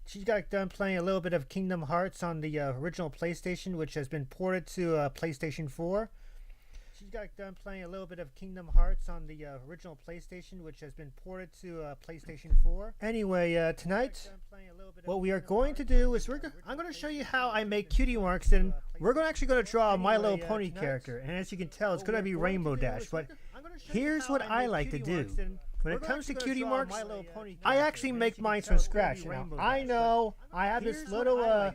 She got done playing a little bit of Kingdom Hearts on the original PlayStation, which has been ported to PlayStation 4. She got done playing a little bit of Kingdom Hearts on the original PlayStation, which has been ported to PlayStation 4. Anyway, tonight, what we are going to do is I'm going to show you how I make cutie marks, and we're actually going to draw a My Little Pony character. And as you can tell, it's going to be Rainbow Dash. But here's what I like to do. When it comes to cutie marks, I actually make mine from scratch. Now, I know I have this little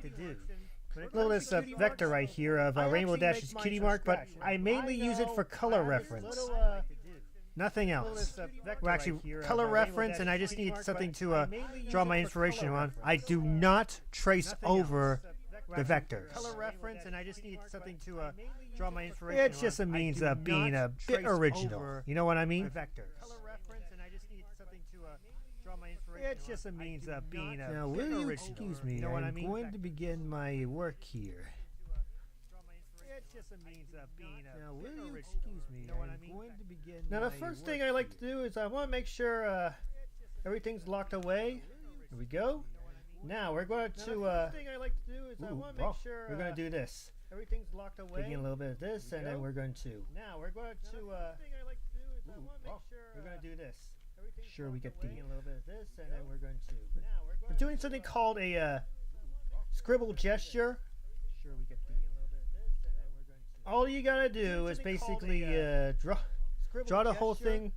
vector right here of Rainbow Dash's cutie mark, but I mainly use it for color reference. Nothing else. Well, actually, color reference, and I just need something to draw my inspiration on. I do not trace over the vectors. Color reference, and I just need something to draw my inspiration. It's just a means of being a bit original. You know what I mean? Vectors. It's just a means of being a bit original. Excuse me, I'm going to begin my work here. It's just a means of being a bit original. Excuse me, I'm going to begin. Now, the first thing I like to do is I want to make sure everything's locked away. Here we go. Now we're going to. The first thing I like to do is I want to make sure we're going to do this. Everything's locked away. Taking a little bit of this, and then we're going to. Now we're going to. The first thing I like to do is I want to make sure we're going to do this. Sure, we get the a little bit of this, and then we're going to. We're doing something called a scribble gesture. Sure, we get the a little bit of this, and then we're going to. All you gotta do is basically draw the whole thing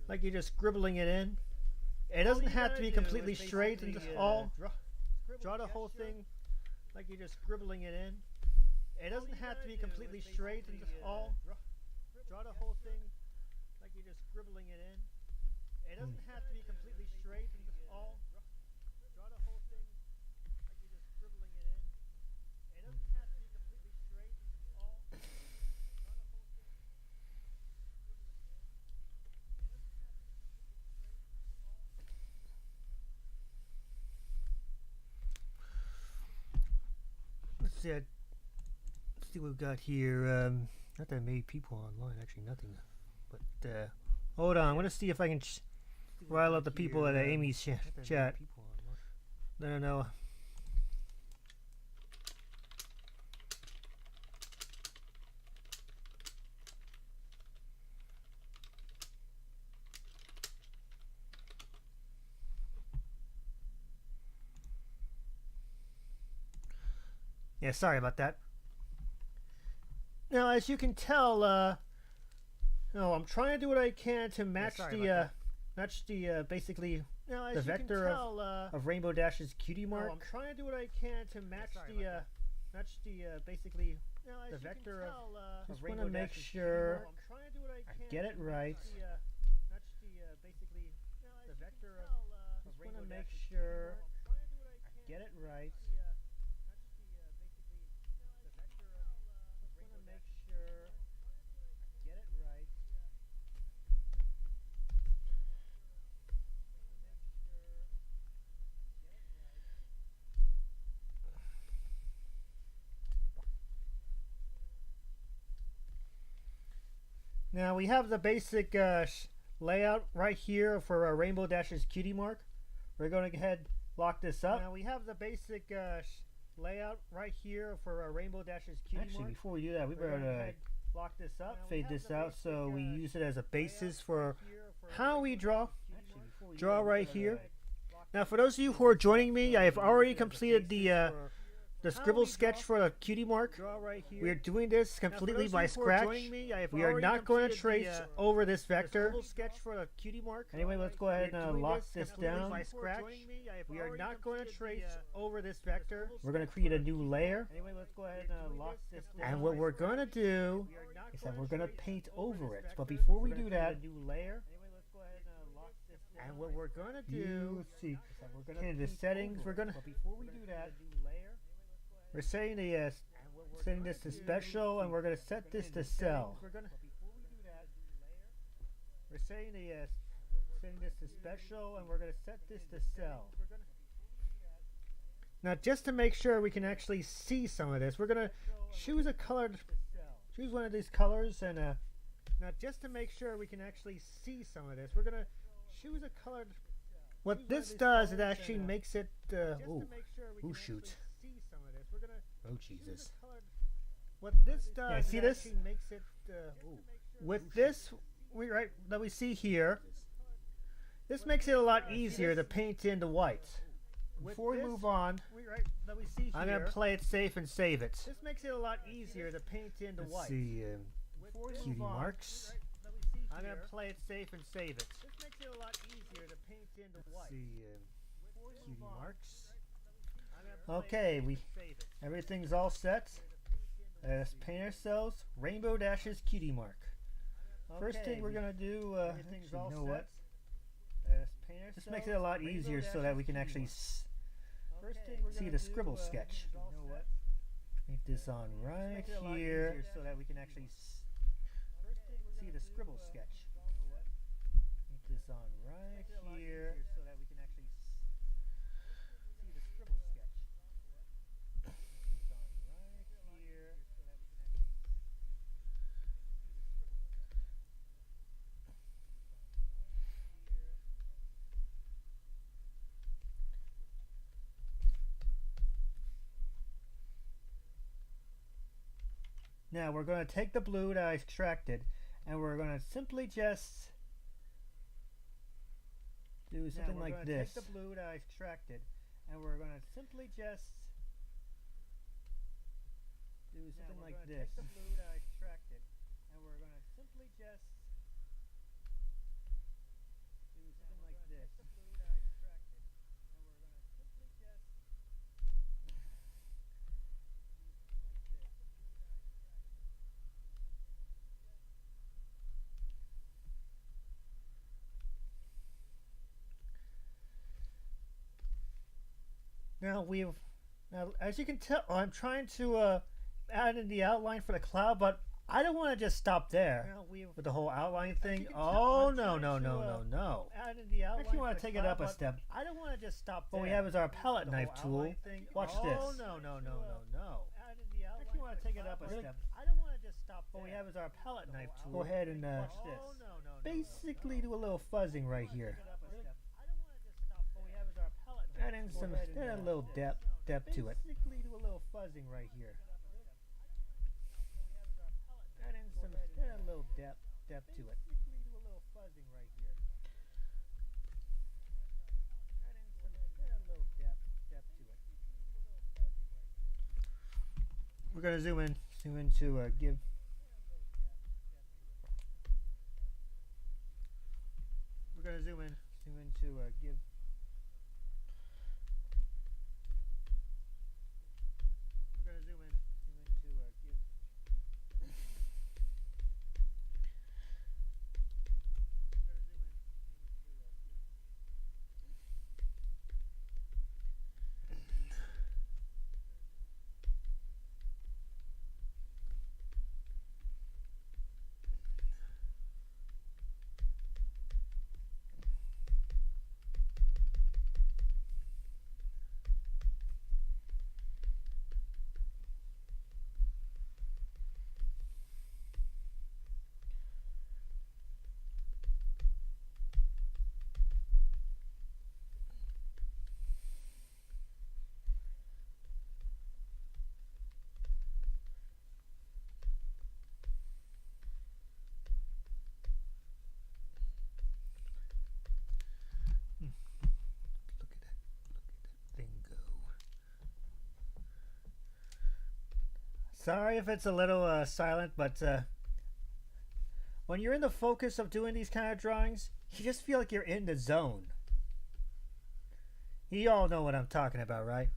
like you're just scribbling it in. It doesn't have to be completely straight and all. Draw the whole thing like you're just scribbling it in. It doesn't have to be completely straight and all. Draw the whole thing like you're just scribbling it in. It doesn't have to be completely straight and just all. Draw the whole thing like you're just scribbling it in. It doesn't have to be completely straight and just all. Draw the whole thing like you're just scribbling it in. Let's see. Let's see what we've got here. Not that many people online. Actually, nothing. But hold on. I'm gonna see if I can. Rile up the people at Amy's chat. No. Yeah, sorry about that. Now, as you can tell, I'm trying to do what I can to match basically the vector of Rainbow Dash's cutie mark. I'm trying to do what I can to match basically the vector of Rainbow Dash's cutie mark. I get it right. The vector of Rainbow Dash's cutie mark. I get it right. Now we have the basic layout right here for Rainbow Dash's cutie mark. We're going to go ahead and lock this up. Now we have the basic layout right here for Rainbow Dash's cutie mark. Actually, before we do that, we better lock this up, fade this out, so we use it as a basis for how we draw. Draw right here. Now, for those of you who are joining me, I have already completed the scribble sketch for the cutie mark. We are doing this completely by scratch. We are not going to trace over this vector. Anyway, let's go ahead and lock this down. We are not going to trace over this vector. We're going to create a new layer. Anyway, let's go ahead and lock this down. And what we're going to do is that we're going to paint over it. But before we do that, and what we're going to do, let's see, in the settings, we're going to, before we do that, we're setting this to special, and we're going to set this to cell. We're setting this to special, and we're going to set this to cell. Now, just to make sure we can actually see some of this, we're going to choose one of these colors, and now just to make sure we can actually see some of this, we're going to choose a colored What this does, it actually makes it. Ooh, shoot. Oh, Jesus. What this does, yeah, see this? Makes it. With this, that we see here, this makes it a lot easier to paint into white. Before we move on, I'm going to play it safe and save it. This makes it a lot easier to paint into white. Let's see, cutie marks. I'm going to play it safe and save it. This makes it a lot easier to paint into white. Let's see, cutie marks. Okay, everything's all set. Let's paint ourselves Rainbow Dashes cutie mark. First thing we're going to do, you know what? This makes it a lot easier so that we can actually see the scribble sketch. Make this on right here so that we can actually see the scribble sketch. Make this on right here so that we can actually see the scribble sketch. Make this on right here so that we can actually Now we're going to take the blue that I extracted and we're going to simply just do something like this. Take the blue that I extracted and we're going to simply just do something like this. Take the blue that I extracted and we're going to simply just do something like this. The blue that I extracted and we're going to simply just Now, as you can tell, I'm trying to add in the outline for the cloud, but I don't want to just stop there with the whole outline thing. Oh, no. I actually want to take it up a step. I don't want to just stop there. What we have is our palette knife tool. Watch this. Oh, no. I actually want to take it up a step. I don't want to just stop there. What we have is our palette knife tool. Go ahead and watch this. Basically do a little fuzzing right here. Add a little depth to it. Basically do a little fuzzing right here. Add a little depth to it. Basically do a little fuzzing right here. Add a little depth to it. We're gonna zoom in to give. We're gonna zoom in to give. Sorry if it's a little silent, but when you're in the focus of doing these kind of drawings, you just feel like you're in the zone. You all know what I'm talking about, right?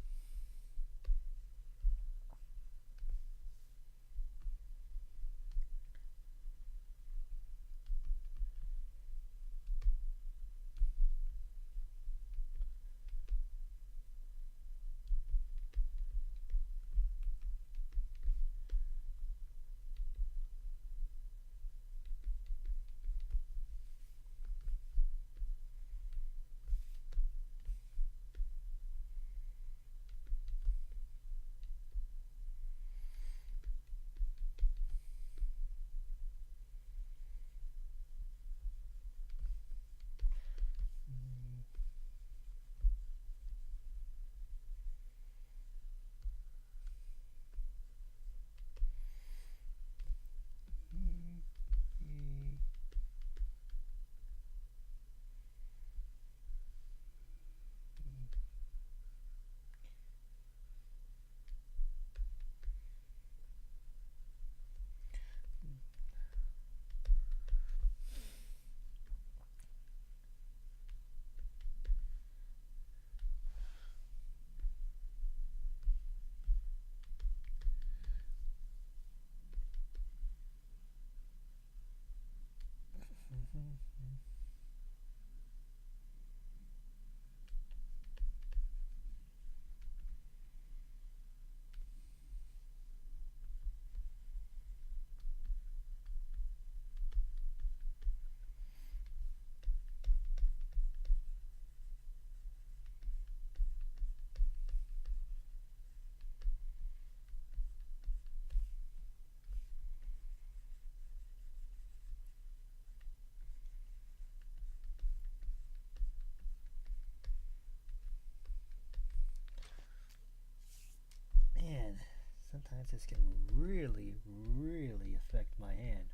This can really, really affect my hand.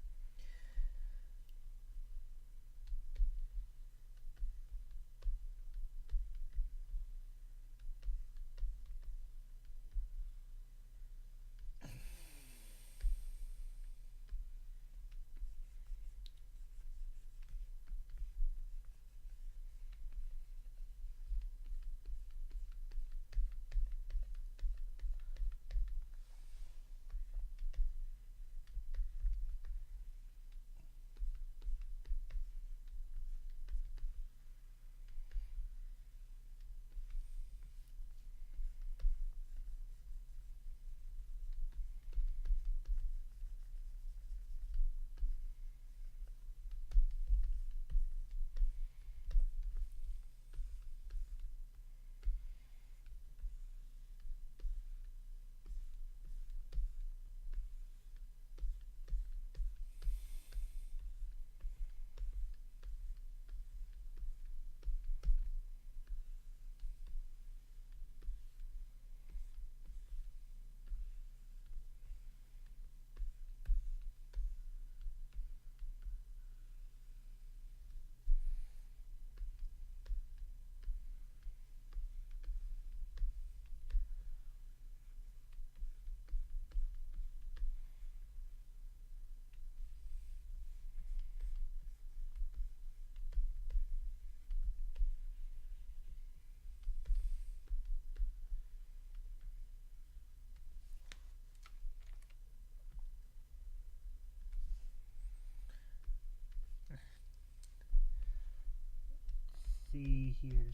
See here,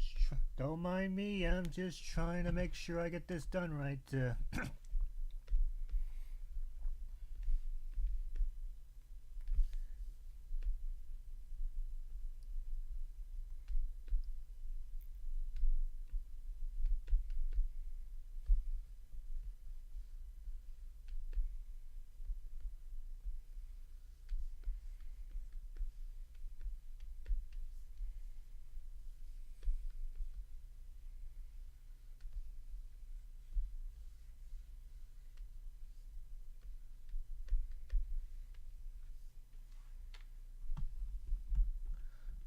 don't mind me, I'm just trying to make sure I get this done right.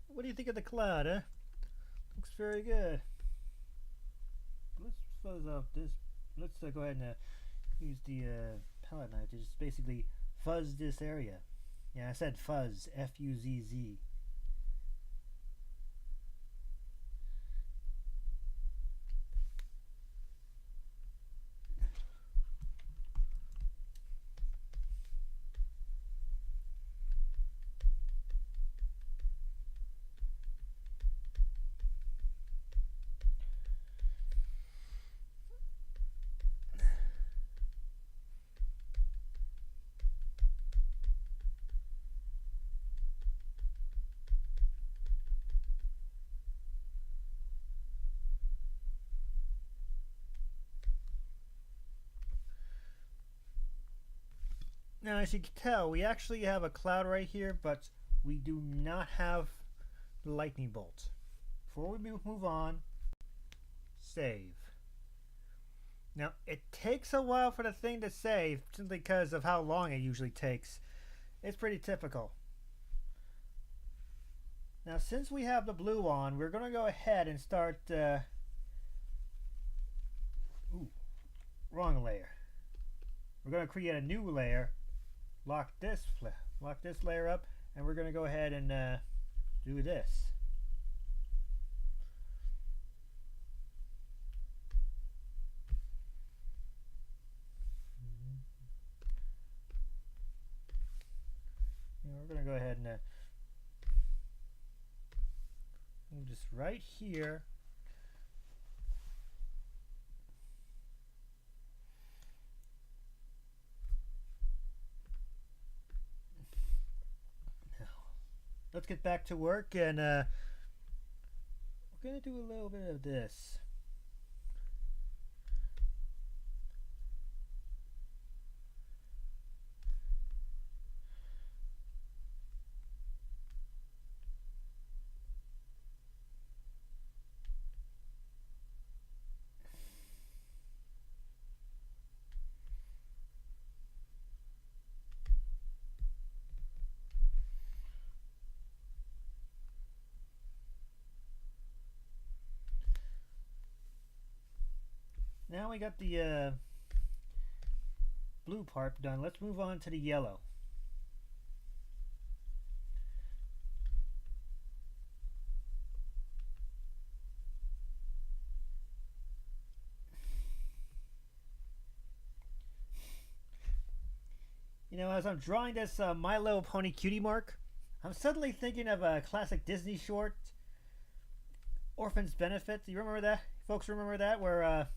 What do you think of the cloud, huh? Looks very good. Let's fuzz off this. Let's go ahead and use the palette knife to just basically fuzz this area. Yeah, I said fuzz, F-U-Z-Z. Now, as you can tell, we actually have a cloud right here, but we do not have the lightning bolt. Before we move on, save. Now, it takes a while for the thing to save, simply because of how long it usually takes. It's pretty typical. Now, since we have the blue on, we're going to go ahead and start... wrong layer. We're going to create a new layer. Lock this layer up, and we're going to go ahead and do this. And we're going to go ahead and move this right here. Let's get back to work, and we're going to do a little bit of this. Now we got the blue part done. Let's move on to the yellow. You know, as I'm drawing this My Little Pony Cutie Mark, I'm suddenly thinking of a classic Disney short, Orphan's Benefit. Do you remember that? Folks remember that? Where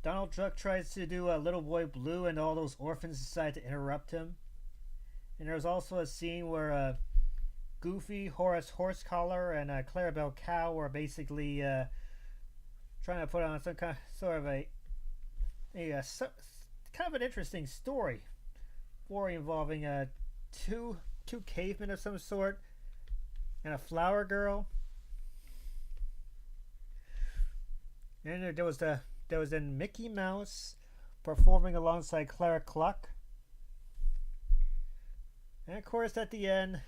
Donald Duck tries to do Little Boy Blue and all those orphans decide to interrupt him. And there's also a scene where Goofy, Horace Horsecollar, and Clarabelle Cow were basically trying to put on some kind of, sort of a kind of an interesting story involving two cavemen of some sort and a flower girl. And there was then Mickey Mouse performing alongside Clara Cluck. And of course, at the end,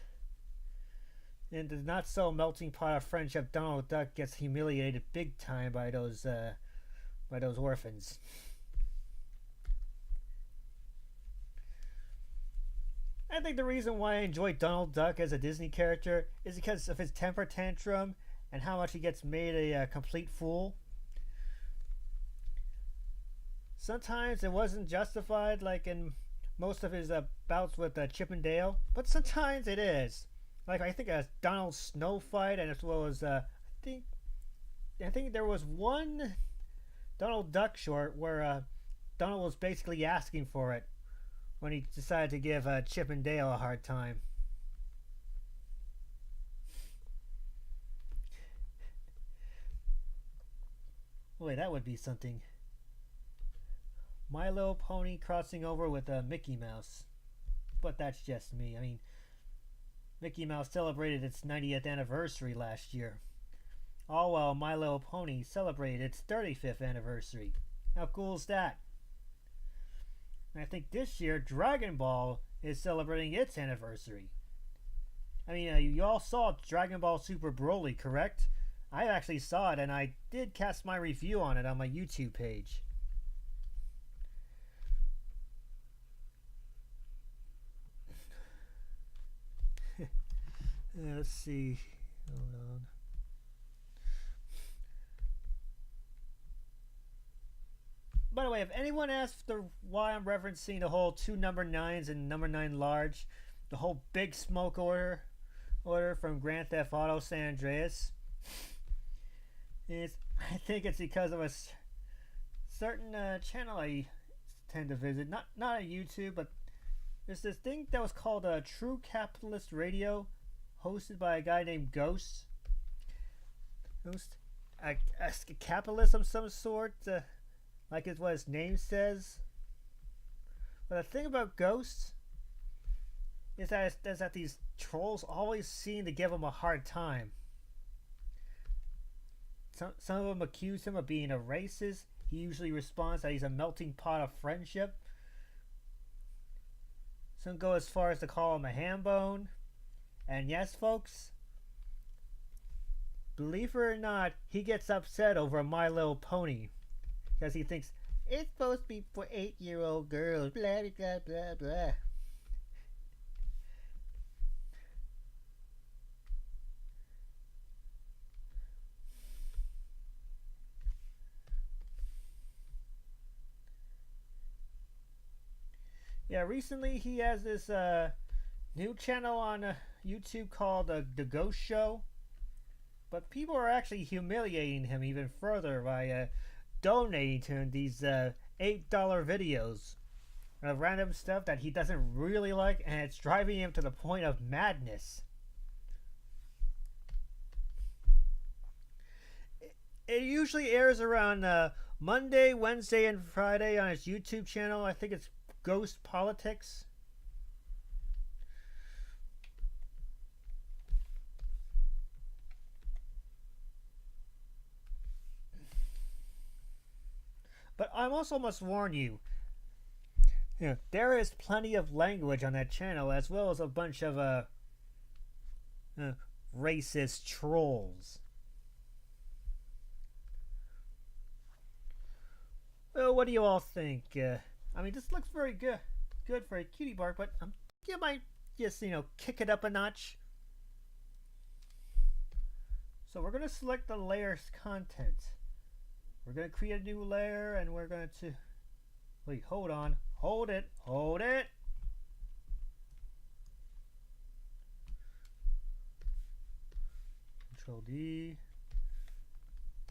in the not so melting pot of friendship, Donald Duck gets humiliated big time by those orphans. I think the reason why I enjoy Donald Duck as a Disney character is because of his temper tantrum and how much he gets made a complete fool. Sometimes it wasn't justified, like in most of his bouts with Chip and Dale, but sometimes it is. Like I think a Donald Snow fight, and as well as I think there was one Donald Duck short where Donald was basically asking for it when he decided to give Chip and Dale a hard time. Boy, that would be something. My Little Pony crossing over with Mickey Mouse. But that's just me. I mean, Mickey Mouse celebrated its 90th anniversary last year. All while My Little Pony celebrated its 35th anniversary. How cool is that? And I think this year Dragon Ball is celebrating its anniversary. I mean, you all saw Dragon Ball Super Broly, correct? I actually saw it, and I did cast my review on it on my YouTube page. Let's see. Hold on. By the way, if anyone asks why I'm referencing the whole 2 number 9s and number 9 large, the whole Big Smoke order from Grand Theft Auto San Andreas, I think it's because of a certain channel I tend to visit. Not on YouTube, but there's this thing that was called True Capitalist Radio, hosted by a guy named Ghost. A capitalist of some sort. Like it's what his name says. But the thing about Ghosts is that these trolls always seem to give him a hard time. Some of them accuse him of being a racist. He usually responds that he's a melting pot of friendship. Some go as far as to call him a ham bone. And yes, folks, believe it or not, he gets upset over My Little Pony. Because he thinks, it's supposed to be for 8-year-old girls, blah, blah, blah, blah. Yeah, recently he has this new channel on YouTube called The Ghost Show. But people are actually humiliating him even further by donating to him these $8 videos of random stuff that he doesn't really like, and it's driving him to the point of madness. It usually airs around Monday, Wednesday, and Friday on his YouTube channel. I think it's Ghost Politics. But I also must warn you, there is plenty of language on that channel, as well as a bunch of racist trolls. So what do you all think? I mean, this looks very good for a cutie bark, but you might just, kick it up a notch. So we're going to select the layer's content. We're going to create a new layer, and we're going to... Wait, hold on. Hold it. Control D.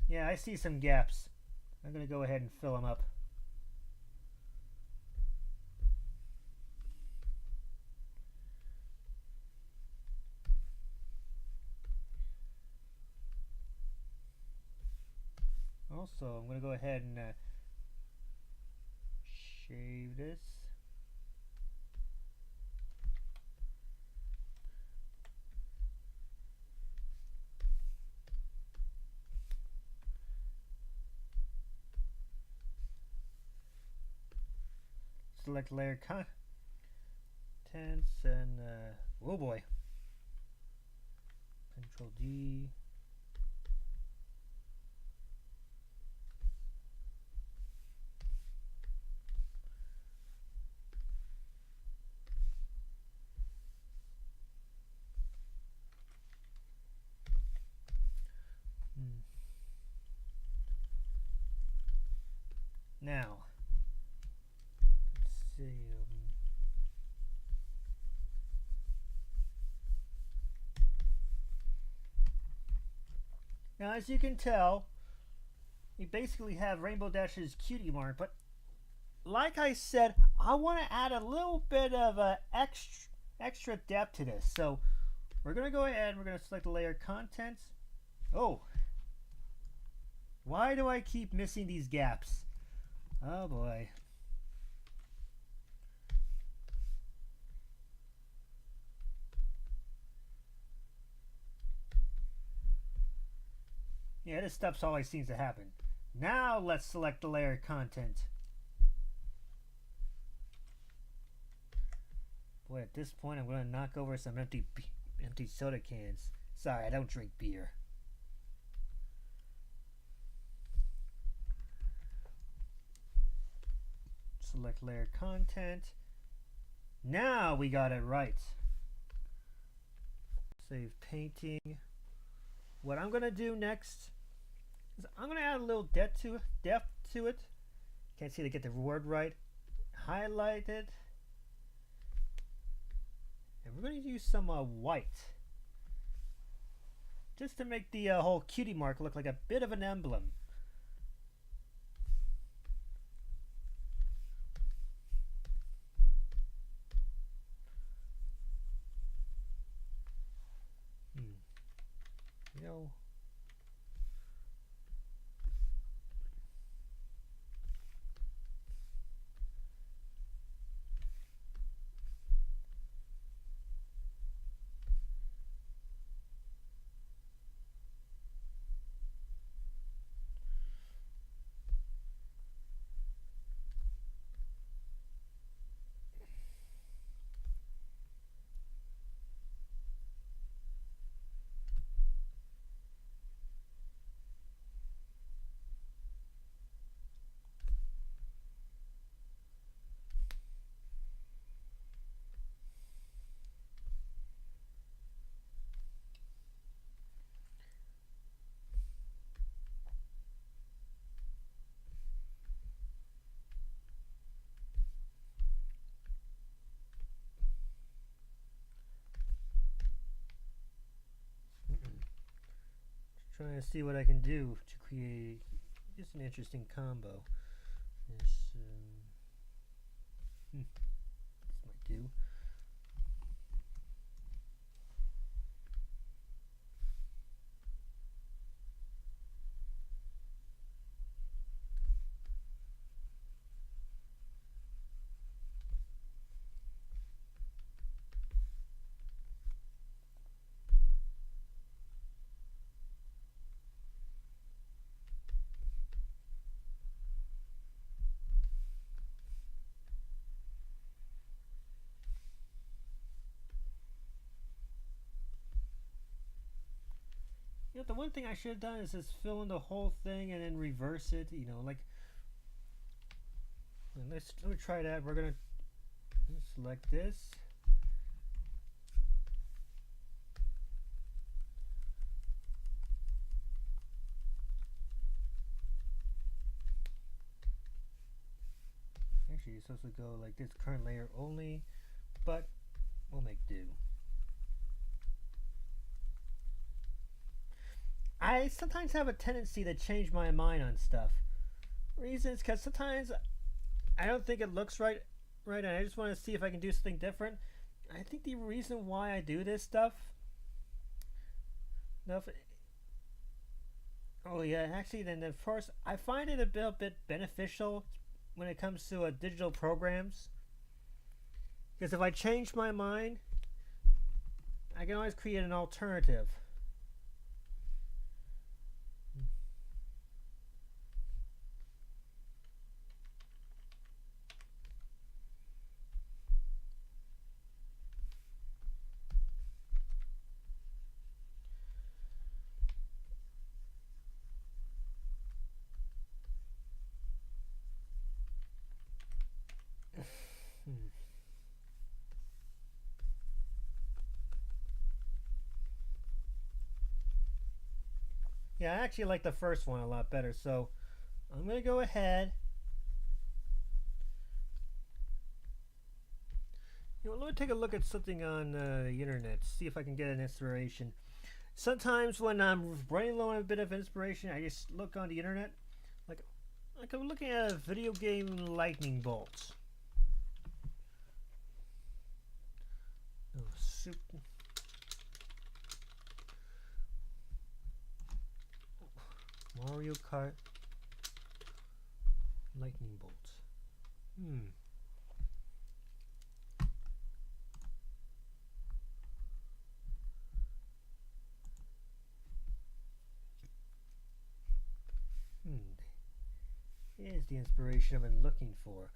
Yeah, I see some gaps. I'm going to go ahead and fill them up. Also, I'm going to go ahead and shave this. Select layer contents and oh boy. Control D. Now, let's see. Now, as you can tell, we basically have Rainbow Dash's cutie mark, but like I said, I want to add a little bit of extra depth to this. So we're going to go ahead and we're going to select the layer contents. Oh, why do I keep missing these gaps? Oh boy. Yeah, this stuff's always seems to happen. Now let's select the layer content. Boy, at this point I'm going to knock over some empty soda cans. Sorry, I don't drink beer. Select layer content. Now we got it right. Save painting. What I'm going to do next is I'm going to add a little depth to it. Can't see to get the word right. Highlight it. And we're going to use some white. Just to make the whole cutie mark look like a bit of an emblem. Trying to see what I can do to create just an interesting combo. This might do. The one thing I should have done is just fill in the whole thing and then reverse it, like And let me try that. We're gonna select this. Actually, it's supposed to go like this: current layer only, but we'll make do. I sometimes have a tendency to change my mind on stuff. Reasons, because sometimes I don't think it looks right, and I just want to see if I can do something different. I think the reason why I do this stuff. Oh yeah, actually, then of course I find it a bit beneficial when it comes to digital programs. Because if I change my mind, I can always create an alternative. Yeah, I actually like the first one a lot better, so I'm going to go ahead. Let me take a look at something on the internet, see if I can get an inspiration. Sometimes when I'm running low on a bit of inspiration, I just look on the internet. Like I'm looking at a video game lightning bolts. Oh, super. Mario Kart lightning bolts. Here's the inspiration I've been looking for.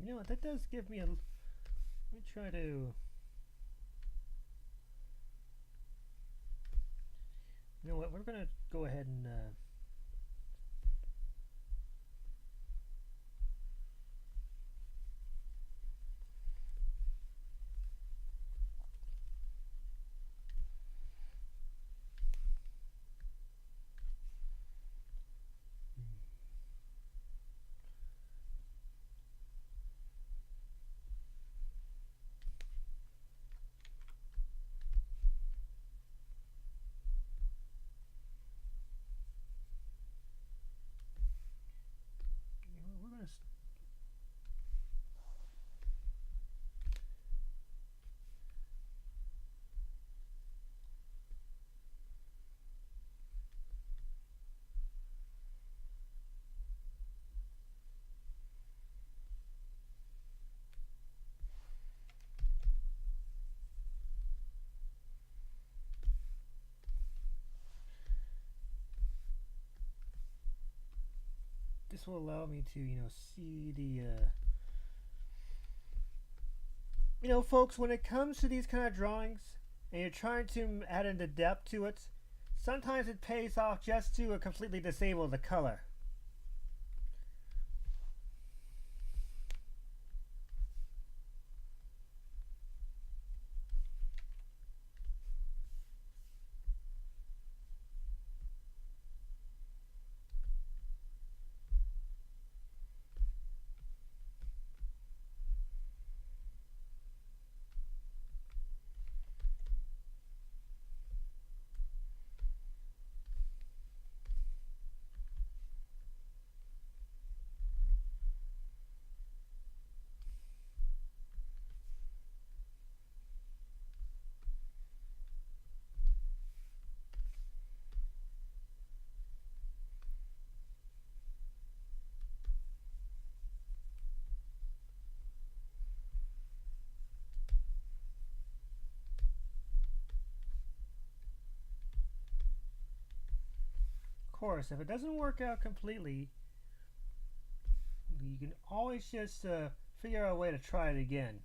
You know what, that does give me a... Let me try to... You know what, we're going to go ahead and... This will allow me to, see the... folks, when it comes to these kind of drawings, and you're trying to add in the depth to it, sometimes it pays off just to completely disable the color. Of course, if it doesn't work out completely, you can always just figure out a way to try it again.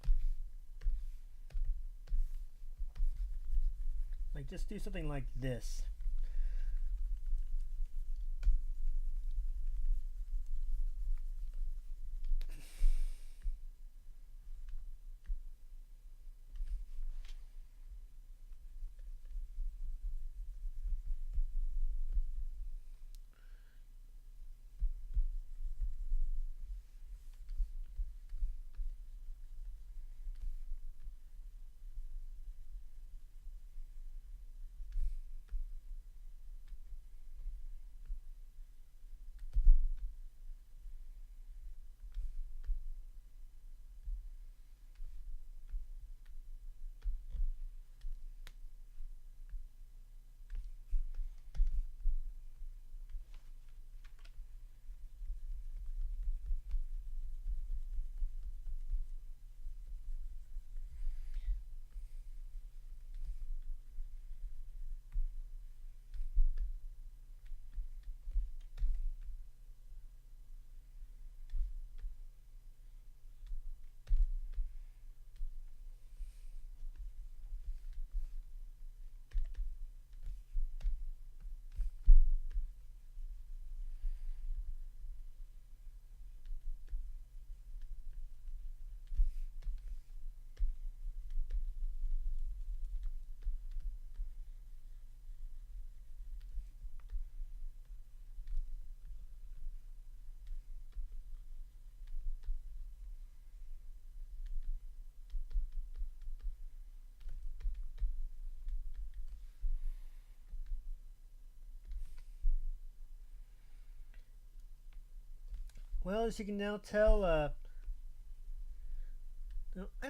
Like, just do something like this. Well, as you can now tell, I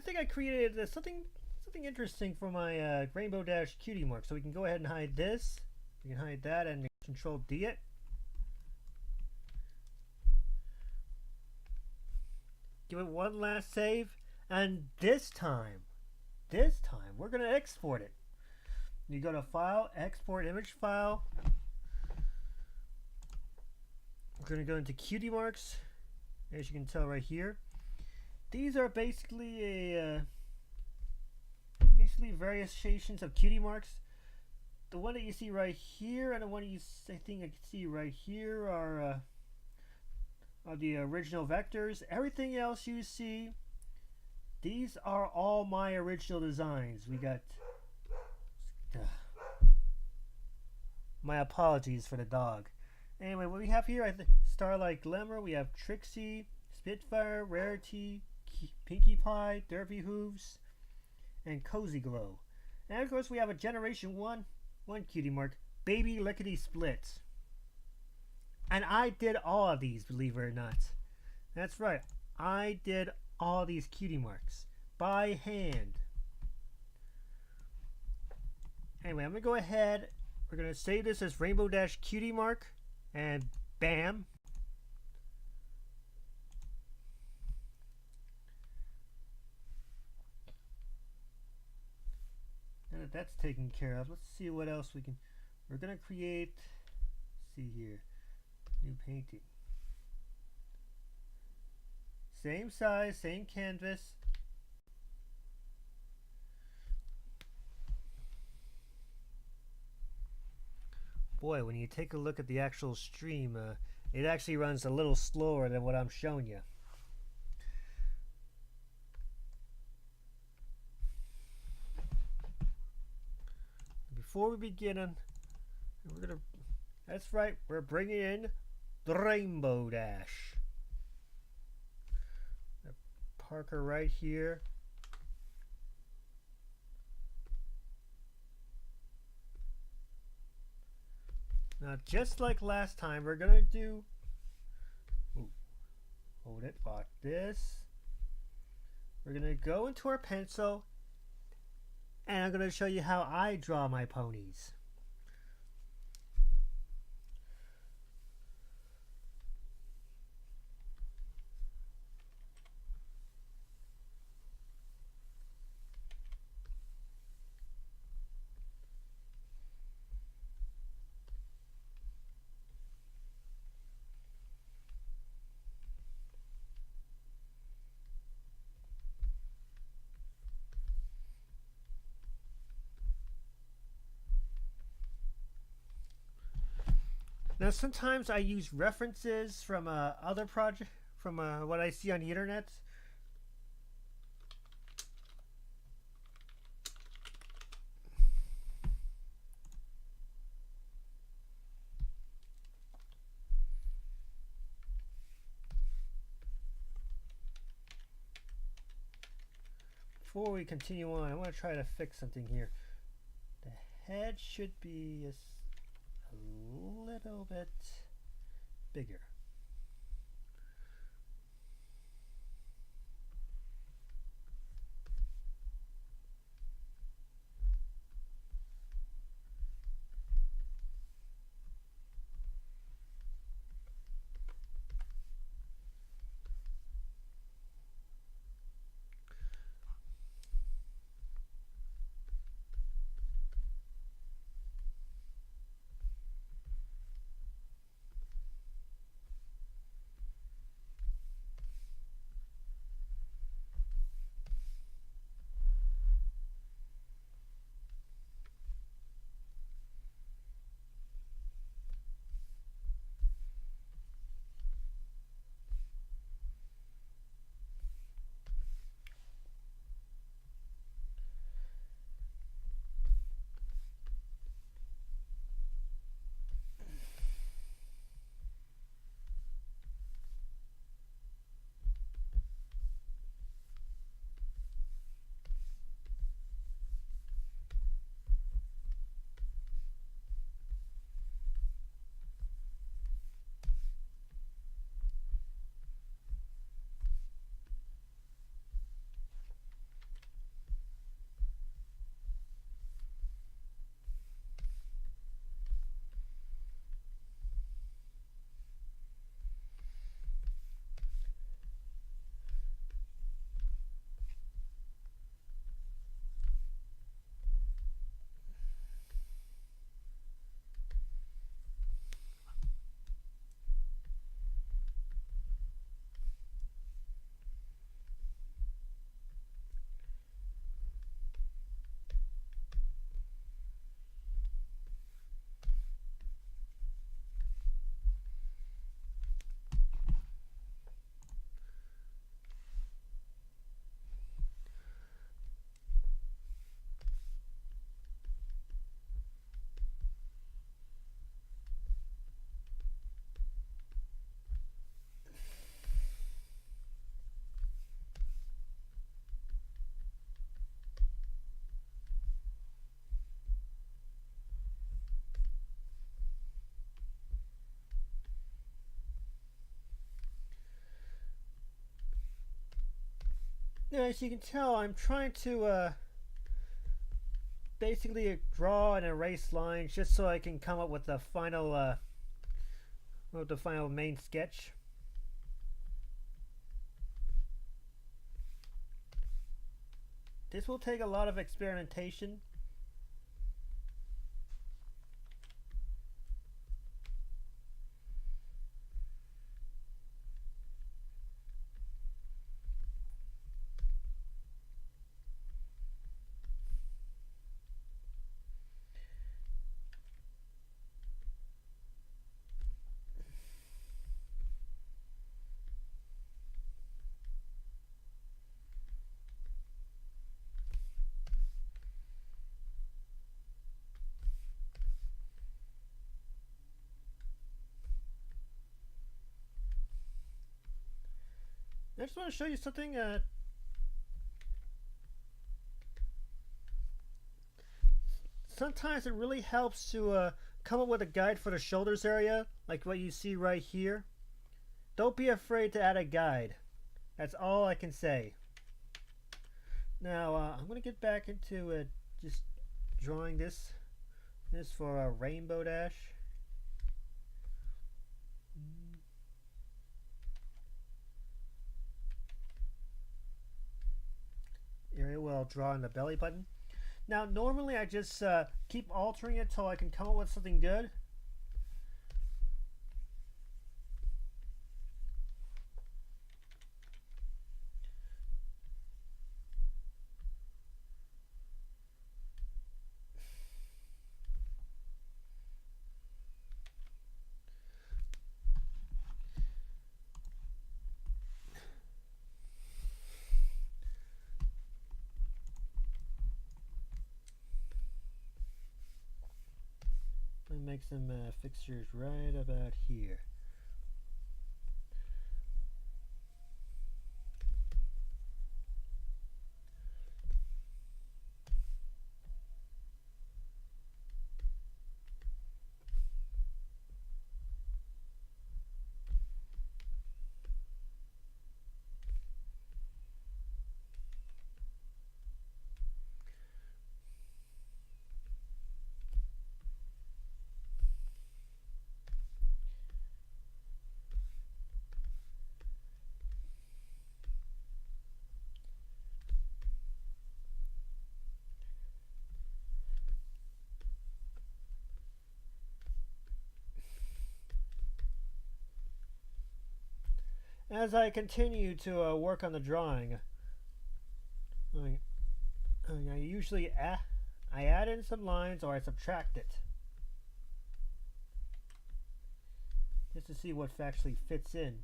think I created something interesting for my Rainbow Dash cutie mark. So we can go ahead and hide this. We can hide that and Control D it. Give it one last save, and this time, we're gonna export it. You go to File, Export Image File. We're going to go into cutie marks, as you can tell right here. These are basically variations of cutie marks. The one that you see right here and the one I think I can see right here are the original vectors. Everything else you see, these are all my original designs. We got my apologies for the dog. Anyway, what we have here, Starlight Glimmer, we have Trixie, Spitfire, Rarity, Pinkie Pie, Derpy Hooves, and Cozy Glow. And of course we have a Generation 1 cutie mark, Baby Lickety Split. And I did all of these, believe it or not. That's right, I did all these cutie marks by hand. Anyway, I'm going to go ahead, we're going to save this as Rainbow Dash cutie mark. And bam. Now that that's taken care of, let's see what else we can. We're going to create, let's see here, new painting. Same size, same canvas. Boy, when you take a look at the actual stream, it actually runs a little slower than what I'm showing you. Before we begin, that's right, we're bringing in the Rainbow Dash. Park her right here. Now, just like last time, we're gonna do, hold it like this. We're gonna go into our pencil, and I'm gonna show you how I draw my ponies. Now, sometimes I use references from other projects, from what I see on the internet. Before we continue on, I want to try to fix something here. The head should be a little bit bigger. Now, as you can tell, I'm trying to basically draw and erase lines just so I can come up with the final main sketch. This will take a lot of experimentation. I just want to show you something. Sometimes it really helps to come up with a guide for the shoulders area, like what you see right here. Don't be afraid to add a guide. That's all I can say. Now, I'm going to get back into just drawing this. This for a Rainbow Dash. Very well drawing the belly button. Now, normally I just keep altering it till I can come up with something good. Make some fixtures right about here. As I continue to work on the drawing, I usually I add in some lines or I subtract it, just to see what actually fits in.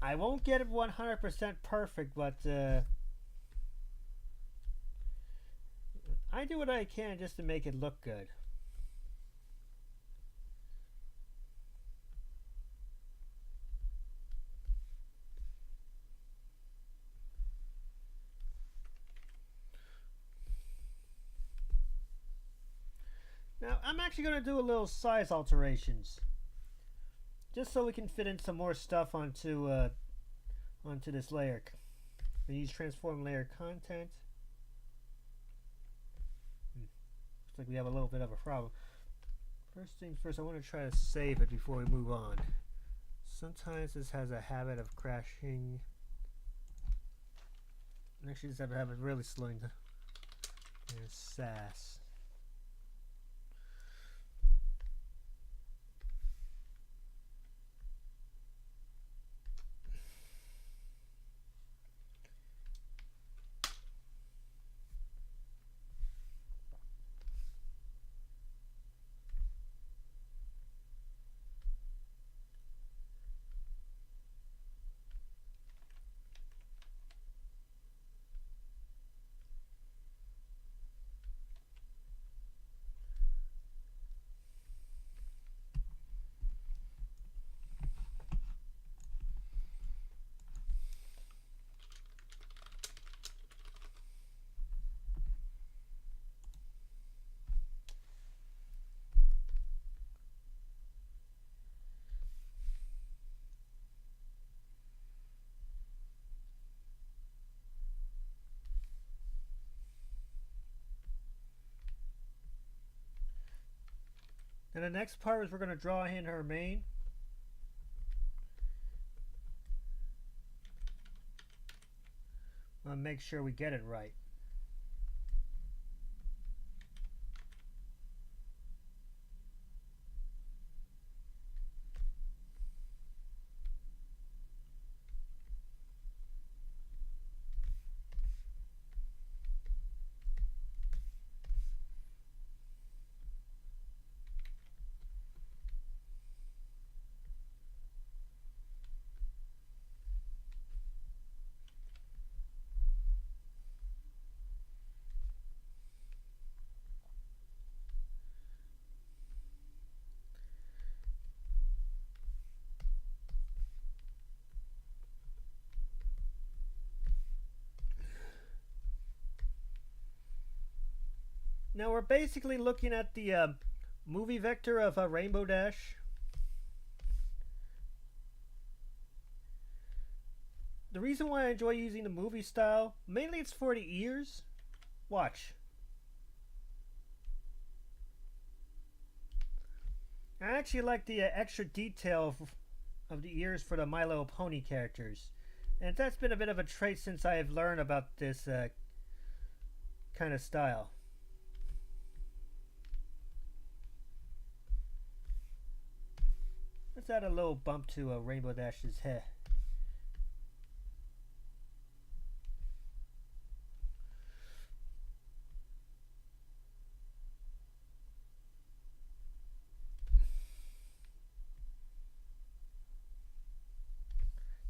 I won't get it 100% perfect, but I do what I can just to make it look good. Now, I'm actually going to do a little size alterations, just so we can fit in some more stuff onto this layer. I use transform layer content. Looks like we have a little bit of a problem. First things first, I want to try to save it before we move on. Sometimes this has a habit of crashing. Actually, this has a habit of really slowing down. There's SAS. And the next part is we're going to draw in her mane. I'll make sure we get it right. Now we're basically looking at the movie vector of Rainbow Dash. The reason why I enjoy using the movie style, mainly it's for the ears. Watch. I actually like the extra detail of the ears for the My Little Pony characters. And that's been a bit of a trait since I have learned about this kind of style. Let's add a little bump to Rainbow Dash's head.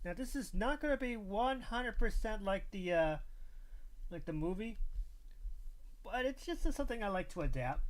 Now this is not going to be 100% like the movie, but it's just something I like to adapt.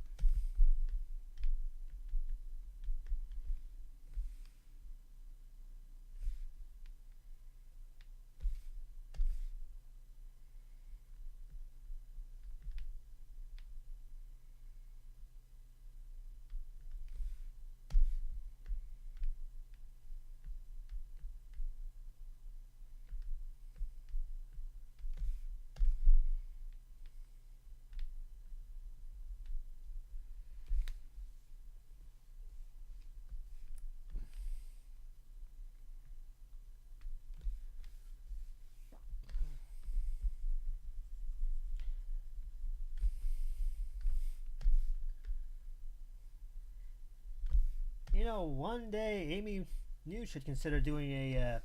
You know, one day Amy New should consider doing a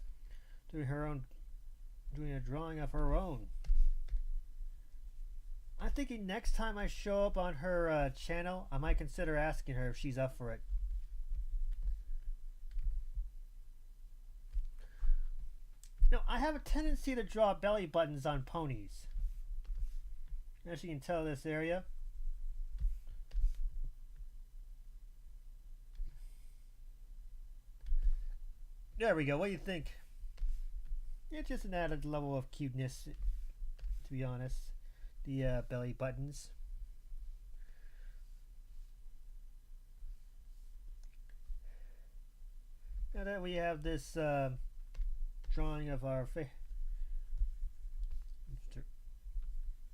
doing a drawing of her own. I'm thinking next time I show up on her channel, I might consider asking her if she's up for it. Now, I have a tendency to draw belly buttons on ponies. As you can tell, this area. There we go. What do you think? It's just an added level of cuteness, to be honest. The belly buttons. Now that we have this drawing of our face.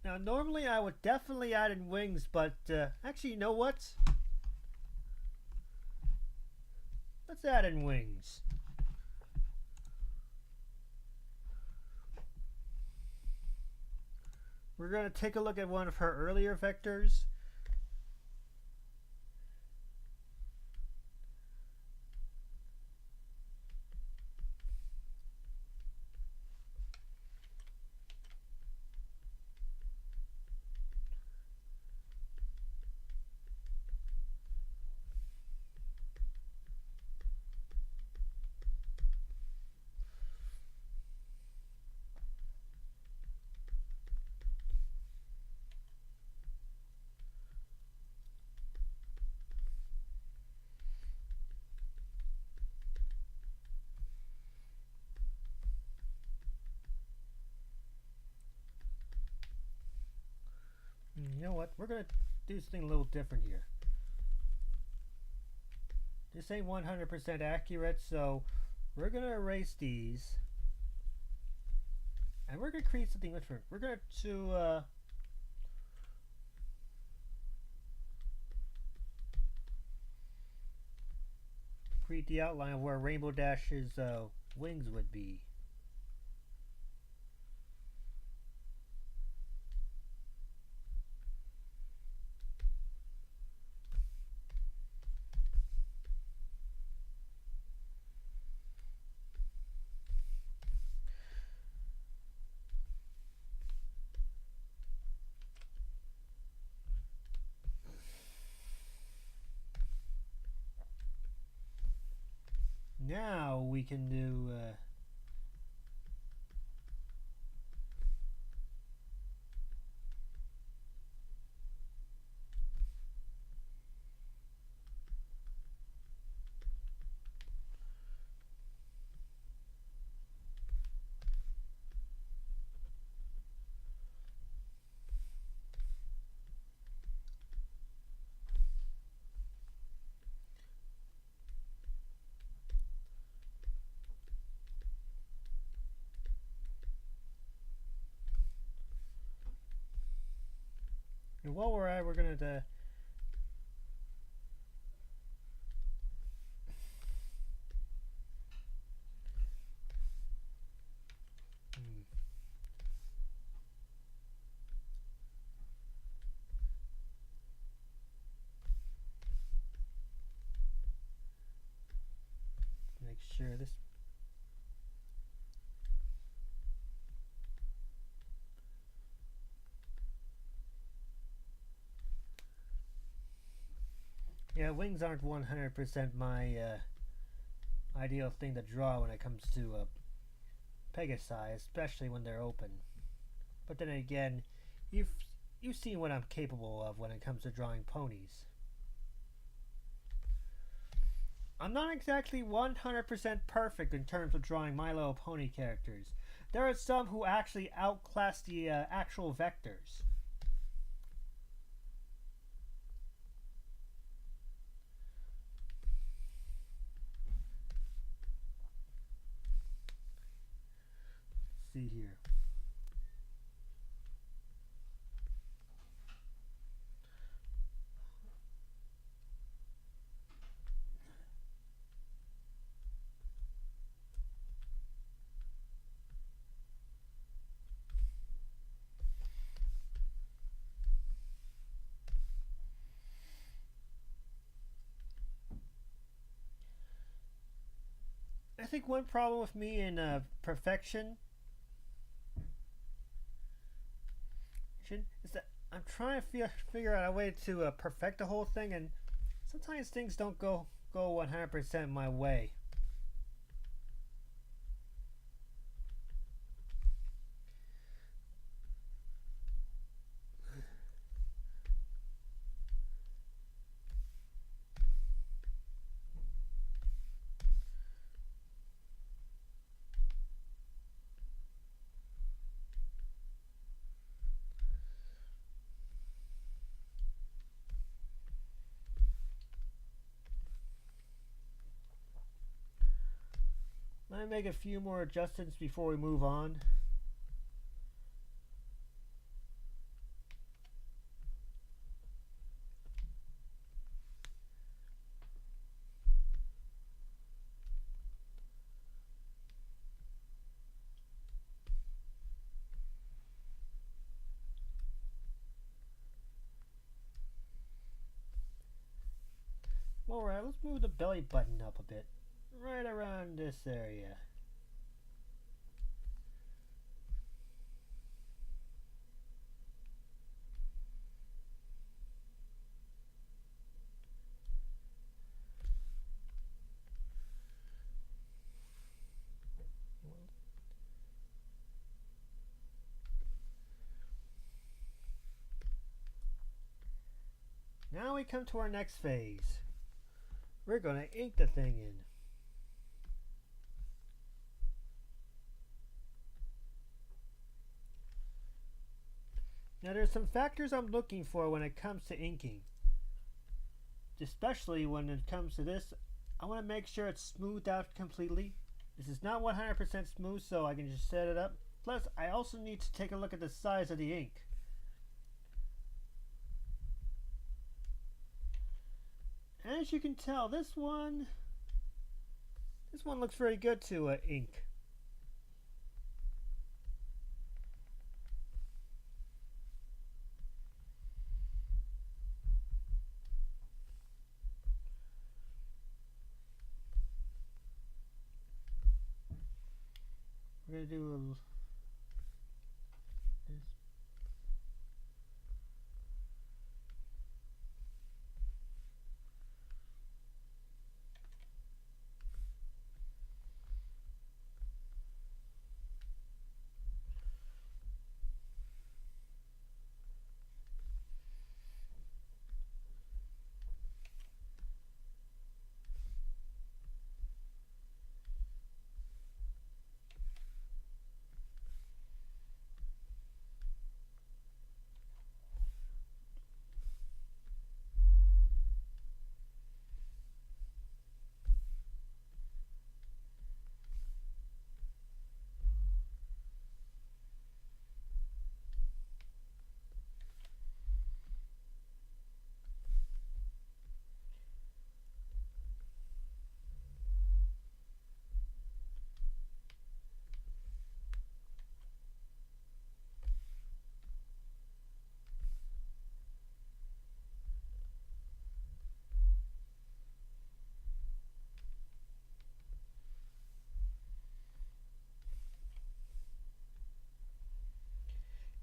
Now normally I would definitely add in wings, but actually, you know what? Let's add in wings. We're going to take a look at one of her earlier vectors. You know what? We're going to do something a little different here. This ain't 100% accurate, so we're going to erase these. And we're going to create something different. We're going to create the outline of where Rainbow Dash's wings would be. Now we can do And while we're at, we're gonna make sure this. Yeah, wings aren't 100% my ideal thing to draw when it comes to Pegasi, especially when they're open. But then again, you've seen what I'm capable of when it comes to drawing ponies. I'm not exactly 100% perfect in terms of drawing My Little Pony characters. There are some who actually outclass the actual vectors. Let's see here. I think one problem with me in perfection is that I'm trying to figure out a way to perfect the whole thing, and sometimes things don't go 100% my way. Let me make a few more adjustments before we move on. Alright, let's move the belly button up a bit. Right around this area. Now we come to our next phase. We're going to ink the thing in. Now there's some factors I'm looking for when it comes to inking. Especially when it comes to this, I want to make sure it's smoothed out completely. This is not 100% smooth, so I can just set it up. Plus, I also need to take a look at the size of the ink. As you can tell, this one looks very good to ink. We're going to do this.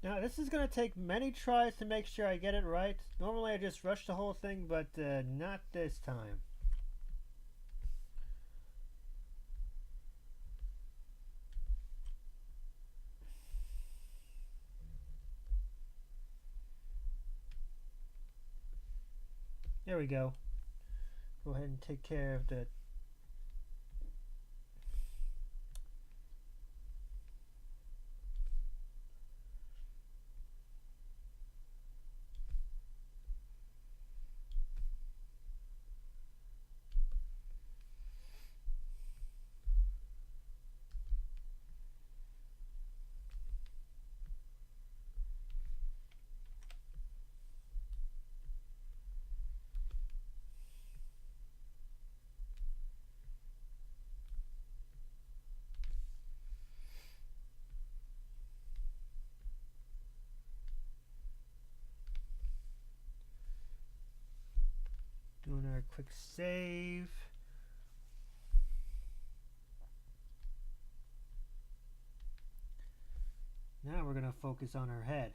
Now this is going to take many tries to make sure I get it right. Normally I just rush the whole thing, but not this time. There we go. Go ahead and take care of the doing our quick save. Now we're going to focus on her head.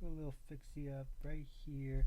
A little fixie up right here.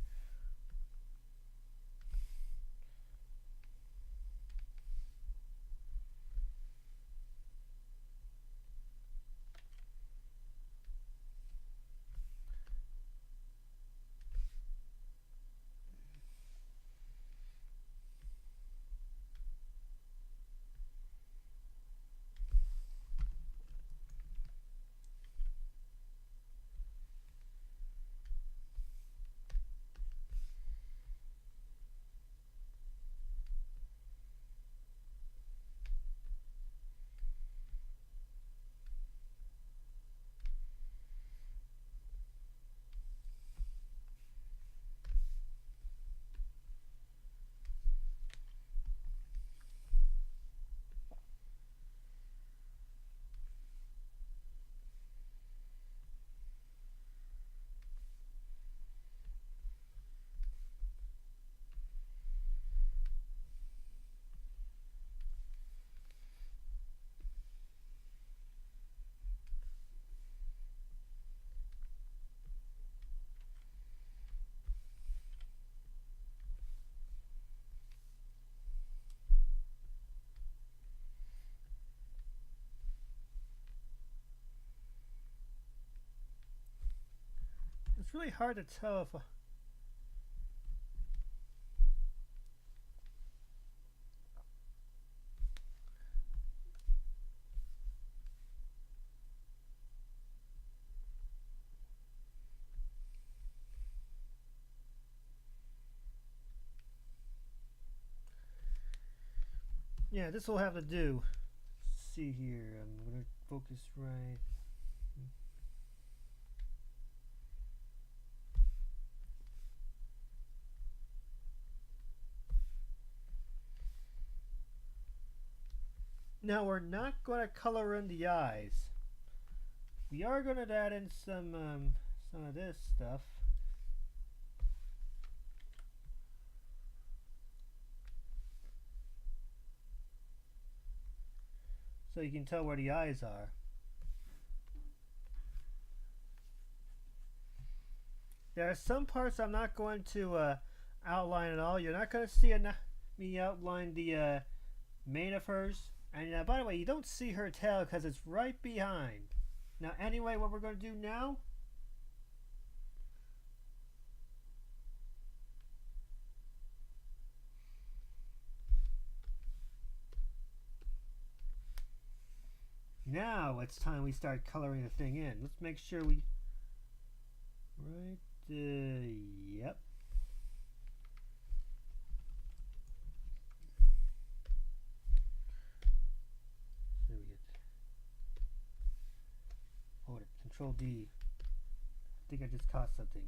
It's really hard to tell if yeah, this will have to do. Let's see here. I'm going to focus right. Now we're not going to color in the eyes. We are going to add in some of this stuff. So you can tell where the eyes are. There are some parts I'm not going to outline at all. You're not going to see me outline the mane of hers. And by the way, you don't see her tail because it's right behind. Now anyway, what we're going to do now, now it's time we start coloring the thing in. Let's make sure we Right, yep. So we get, hold it, Control D. I think I just caught something.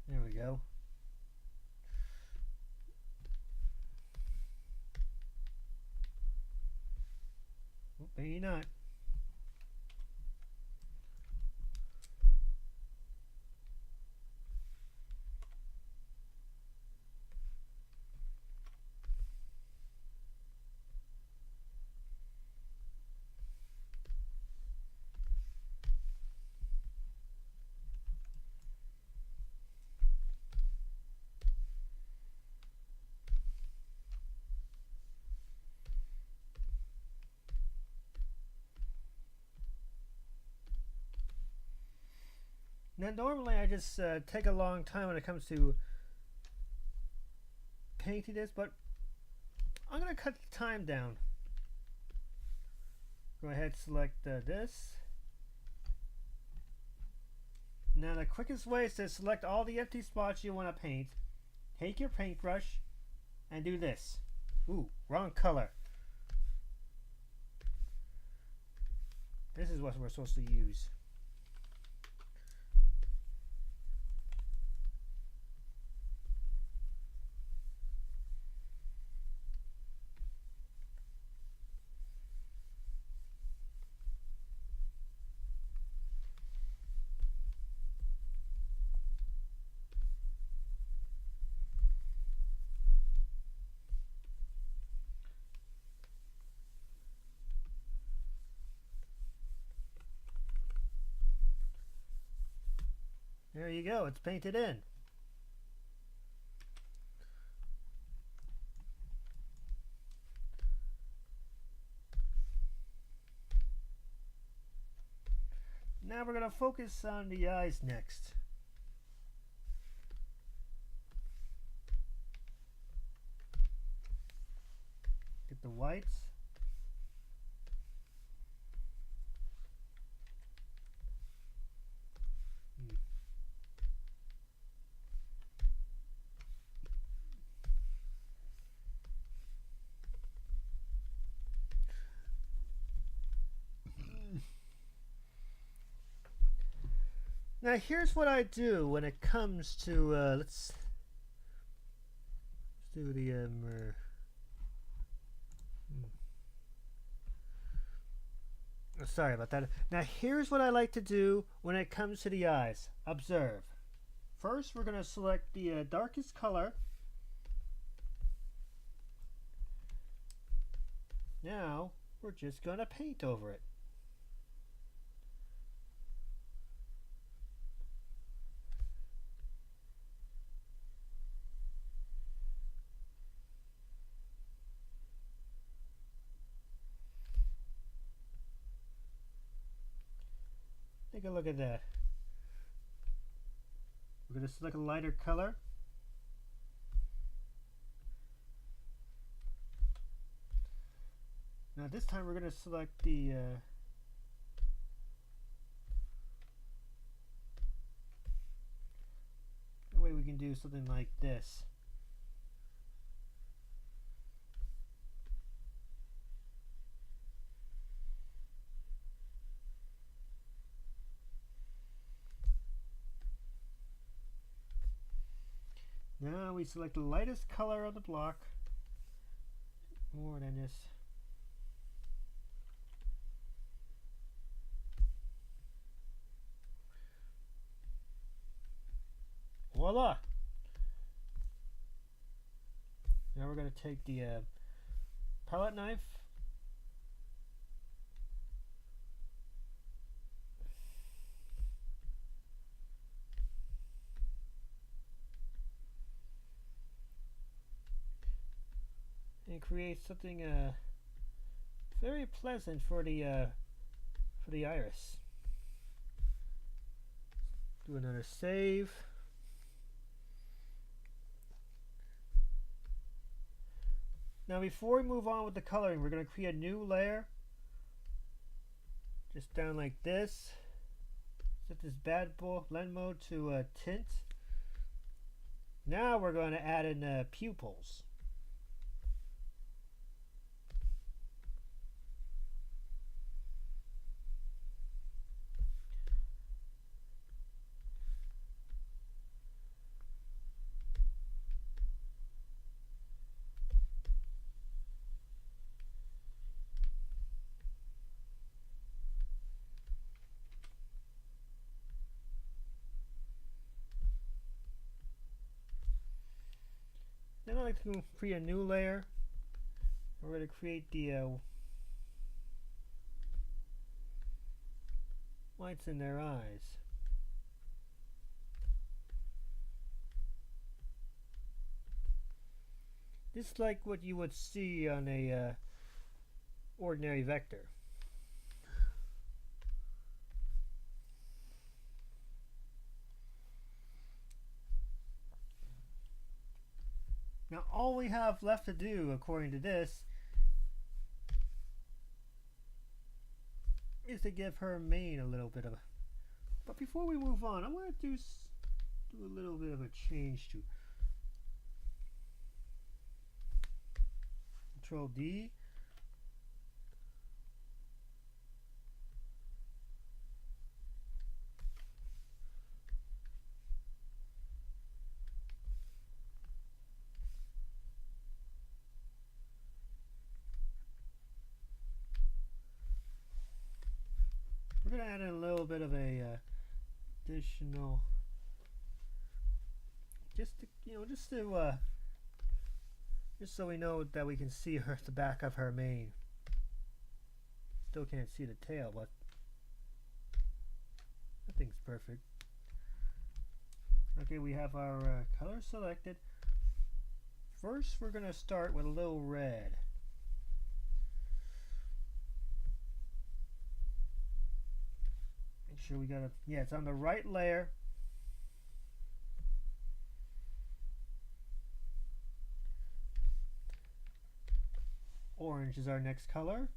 There we go. Oh, maybe not. Now, normally I just take a long time when it comes to painting this, but I'm going to cut the time down. Go ahead, select this. Now the quickest way is to select all the empty spots you want to paint. Take your paintbrush and do this. Ooh, wrong color. This is what we're supposed to use. There you go, it's painted in. Now we're going to focus on the eyes next. Get the whites. Now here's what I do when it comes to let's do the sorry about that. Now here's what I like to do when it comes to the eyes. Observe. First we're going to select the darkest color. Now we're just going to paint over it. Take a look at that. We're going to select a lighter color. Now this time we're going to select the way we can do something like this. Now we select the lightest color of the block, more than this. Voila! Now we're going to take the palette knife. And create something very pleasant for the iris. Do another save. Now before we move on with the coloring, we're going to create a new layer. Just down like this. Set this bad boy blend mode to tint. Now we're going to add in pupils. Then I like to create a new layer. We're going to create the lights in their eyes. Just like what you would see on a ordinary vector. Now all we have left to do, according to this, is to give her mane a little bit of a... But before we move on, I want to do a little bit of a change to Control D. We're going to add in a little bit of a additional, just so we know that we can see her the back of her mane. Still can't see the tail, but I think it's perfect. Okay, we have our color selected. First, we're going to start with a little red. Make sure we got it. Yeah, it's on the right layer. Orange is our next color.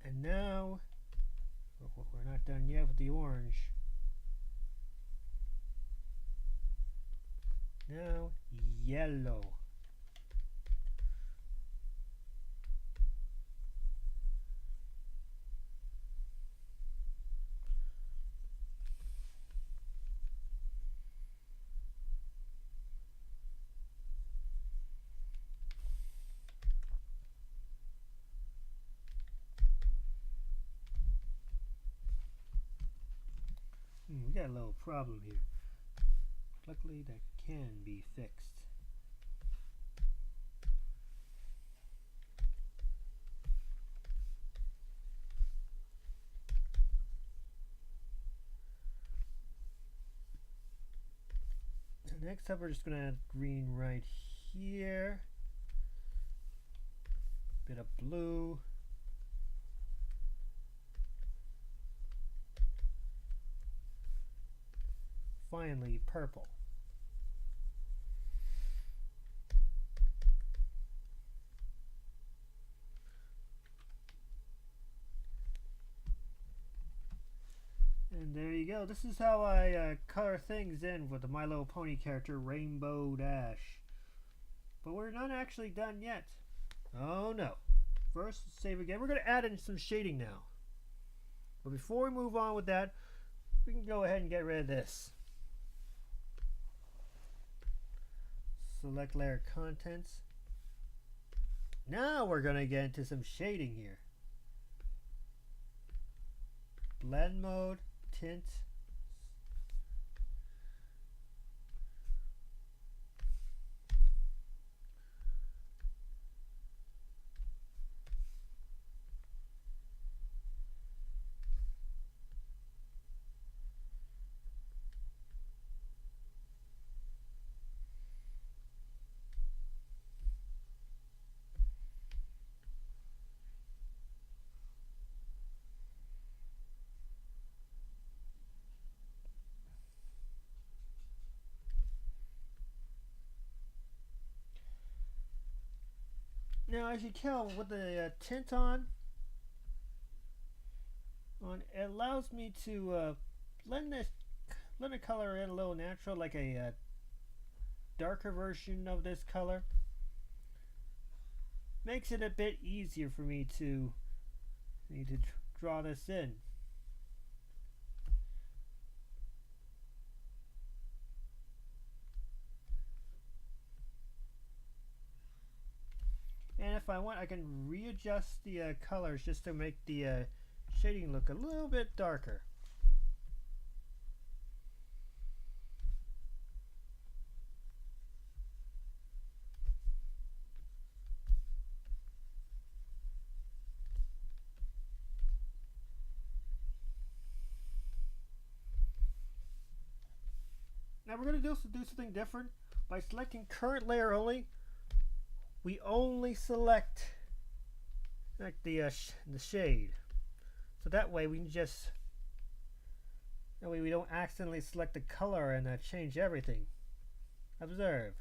And now, we're not done yet with the orange. Now, yellow. We got a little problem here. Luckily, that can be fixed. So next up, we're just going to add green right here. Bit of blue. Finally, purple. And there you go. This is how I color things in with the My Little Pony character Rainbow Dash. But we're not actually done yet. Oh no. First, save again. We're going to add in some shading now. But before we move on with that, we can go ahead and get rid of this. Select layer contents. Now we're going to get into some shading here. Blend mode, tint. Now, as you can with the tint on, it allows me to blend the color in a little natural, like a darker version of this color. Makes it a bit easier for me to draw this in. And if I want, I can readjust the colors just to make the shading look a little bit darker. Now we're going to do something different. By selecting current layer only, we only select like the shade. So that way we can that way we don't accidentally select the color and change everything. Observe.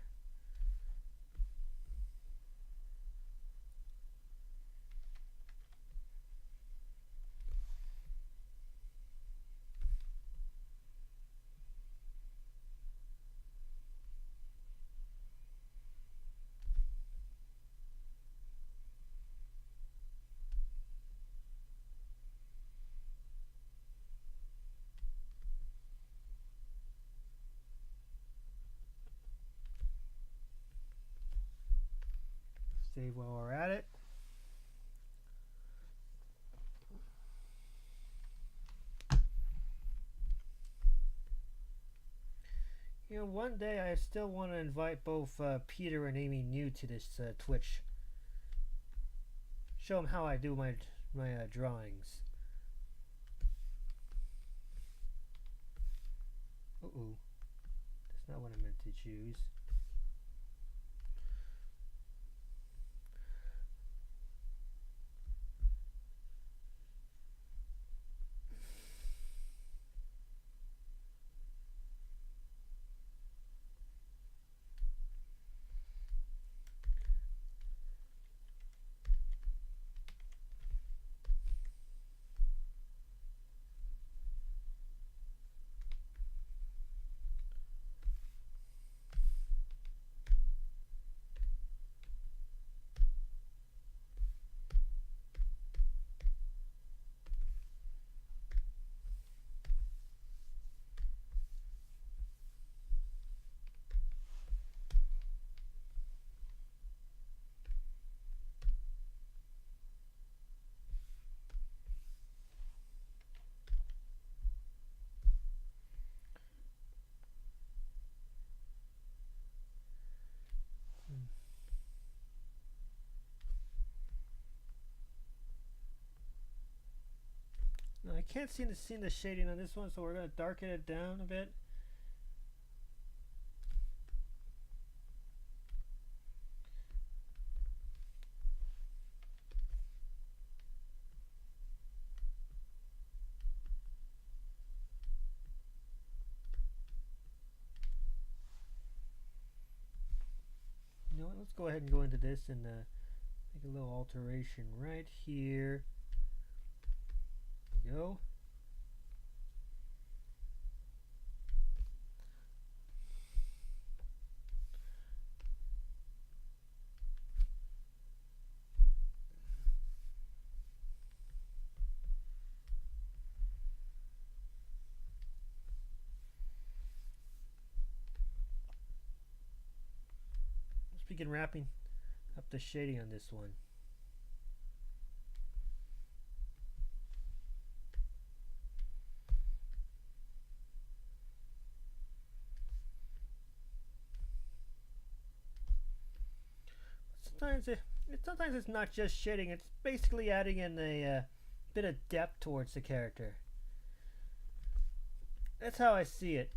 Save while we're at it. You know, one day I still want to invite both Peter and Amy New to this Twitch. Show them how I do my drawings. Uh-oh. That's not what I meant to choose. Now I can't seem to see the shading on this one, so we're going to darken it down a bit. You know what, let's go ahead and go into this and make a little alteration right here. There we go. Let's begin wrapping up the shading on this one. Sometimes it's not just shading, it's basically adding in a bit of depth towards the character. That's how I see it.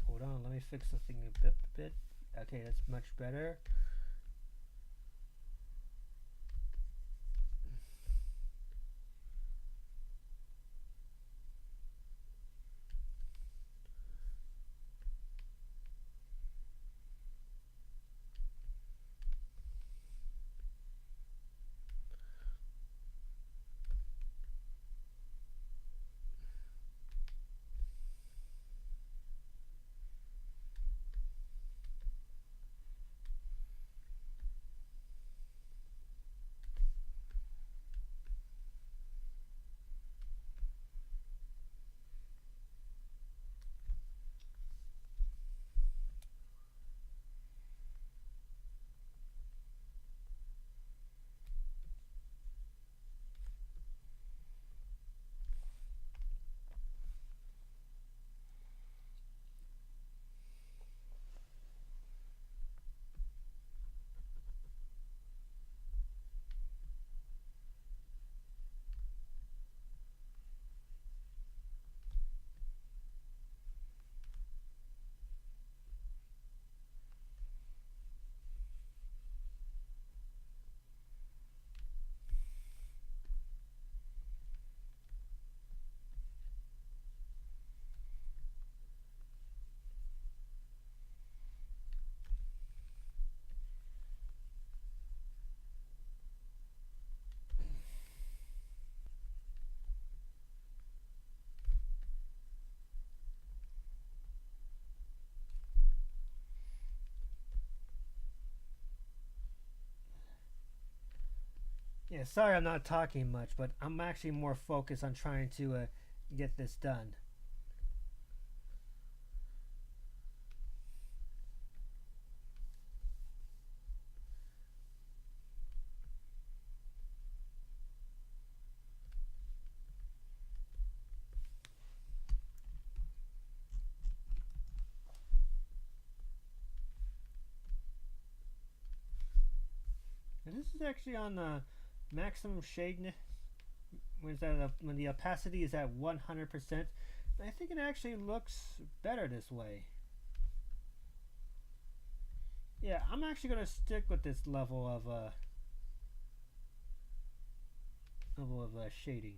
Hold on, let me fix the thing a bit. Okay, that's much better. Yeah, sorry I'm not talking much, but I'm actually more focused on trying to get this done. And this is actually on the maximum shade when the opacity is at 100%. I think it actually looks better this way. Yeah, I'm actually going to stick with this level of shading.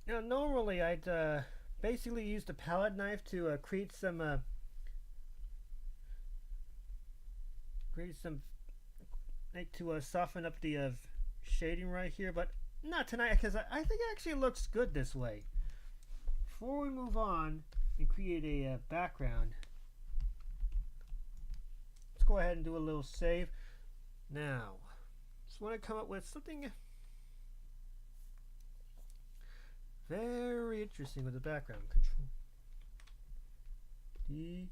Now, normally I'd basically use the palette knife to create some to soften up the shading right here, but not tonight because I think it actually looks good this way. Before we move on and create a background, let's go ahead and do a little save. Now, just want to come up with something very interesting with the background. Control D.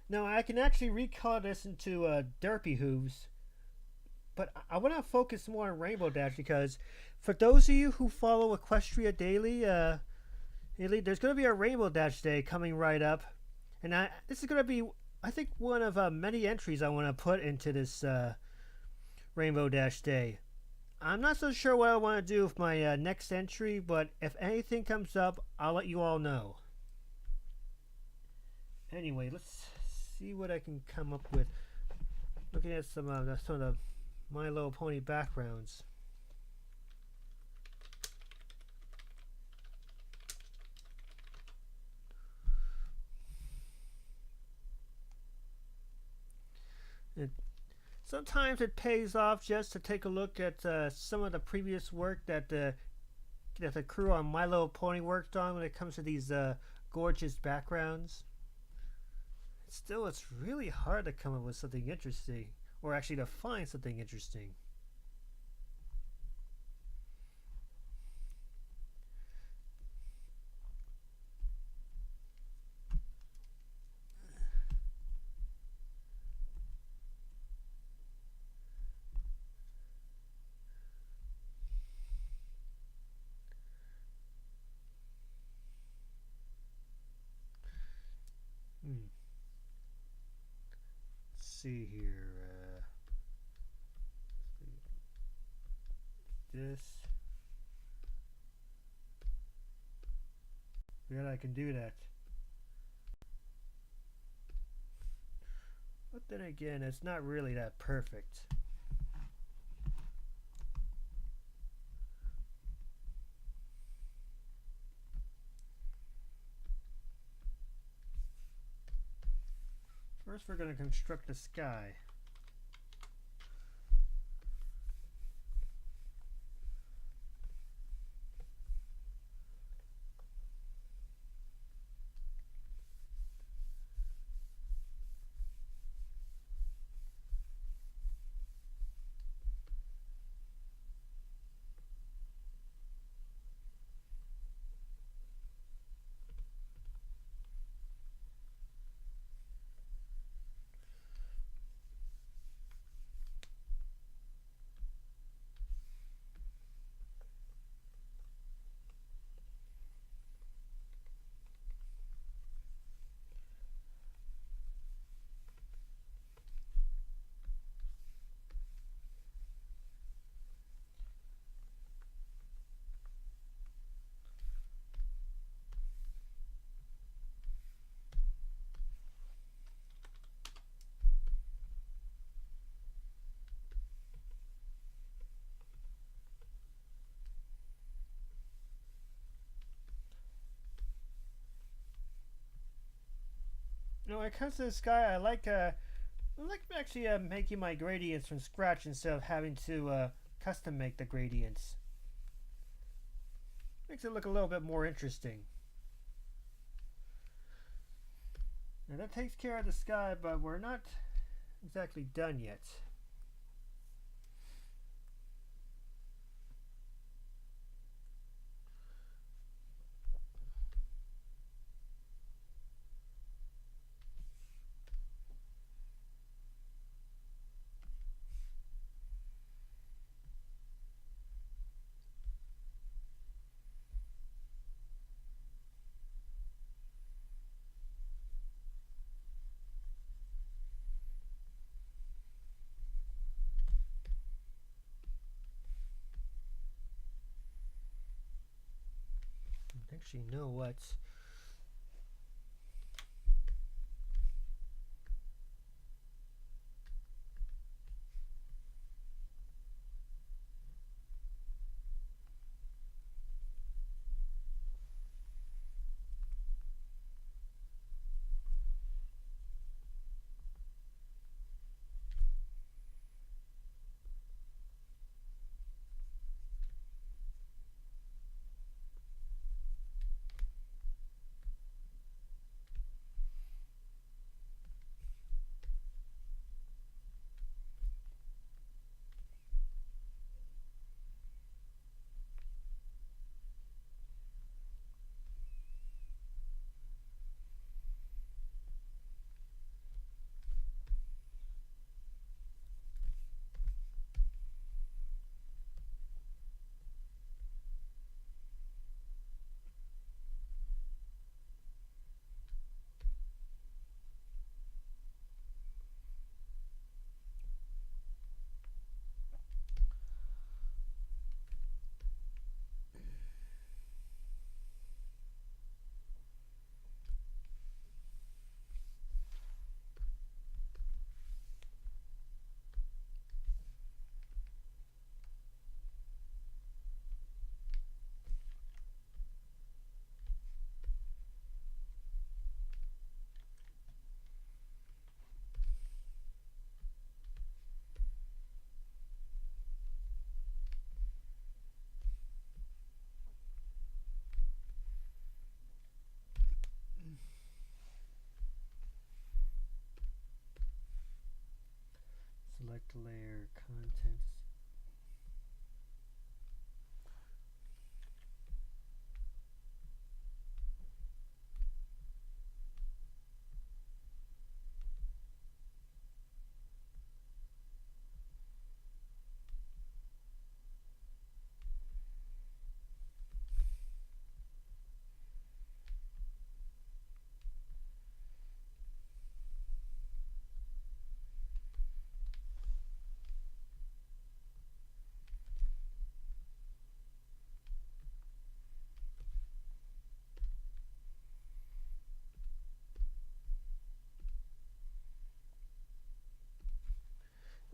Now I can actually recolor this into Derpy Hooves, but I want to focus more on Rainbow Dash because for those of you who follow Equestria Daily, there's going to be a Rainbow Dash Day coming right up, and this is going to be, I think, one of many entries I want to put into this Rainbow Dash Day. I'm not so sure what I want to do with my next entry, but if anything comes up, I'll let you all know. Anyway, let's see what I can come up with. Looking at some of the My Little Pony backgrounds. Sometimes it pays off just to take a look at some of the previous work that the crew on My Little Pony worked on when it comes to these gorgeous backgrounds. Still, it's really hard to come up with something interesting, or actually to find something interesting. See here, this, yeah, I can do that, but then again, it's not really that perfect. First, we're going to construct the sky. when it comes to the sky, I like actually making my gradients from scratch instead of having to custom make the gradients. Makes it look a little bit more interesting. Now that takes care of the sky, but we're not exactly done yet. Actually, know what? Select layer contents.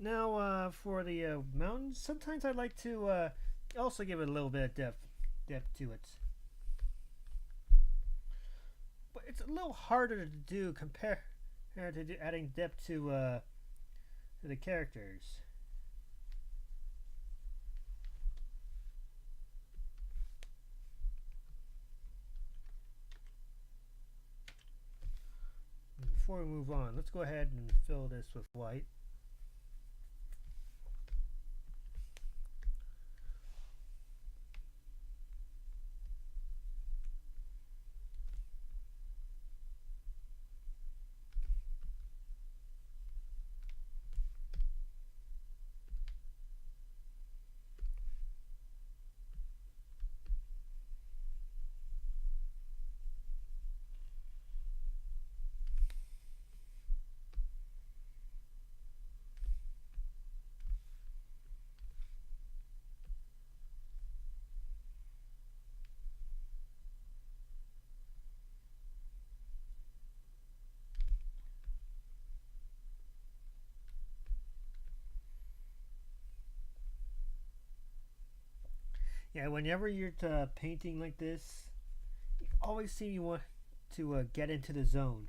Now, for the mountains, sometimes I like to also give it a little bit of depth to it. But it's a little harder to do compared to adding depth to the characters. Before we move on, let's go ahead and fill this with white. Yeah, whenever you're painting like this, you always seem you want to get into the zone.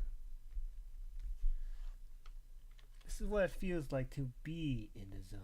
This is what it feels like to be in the zone.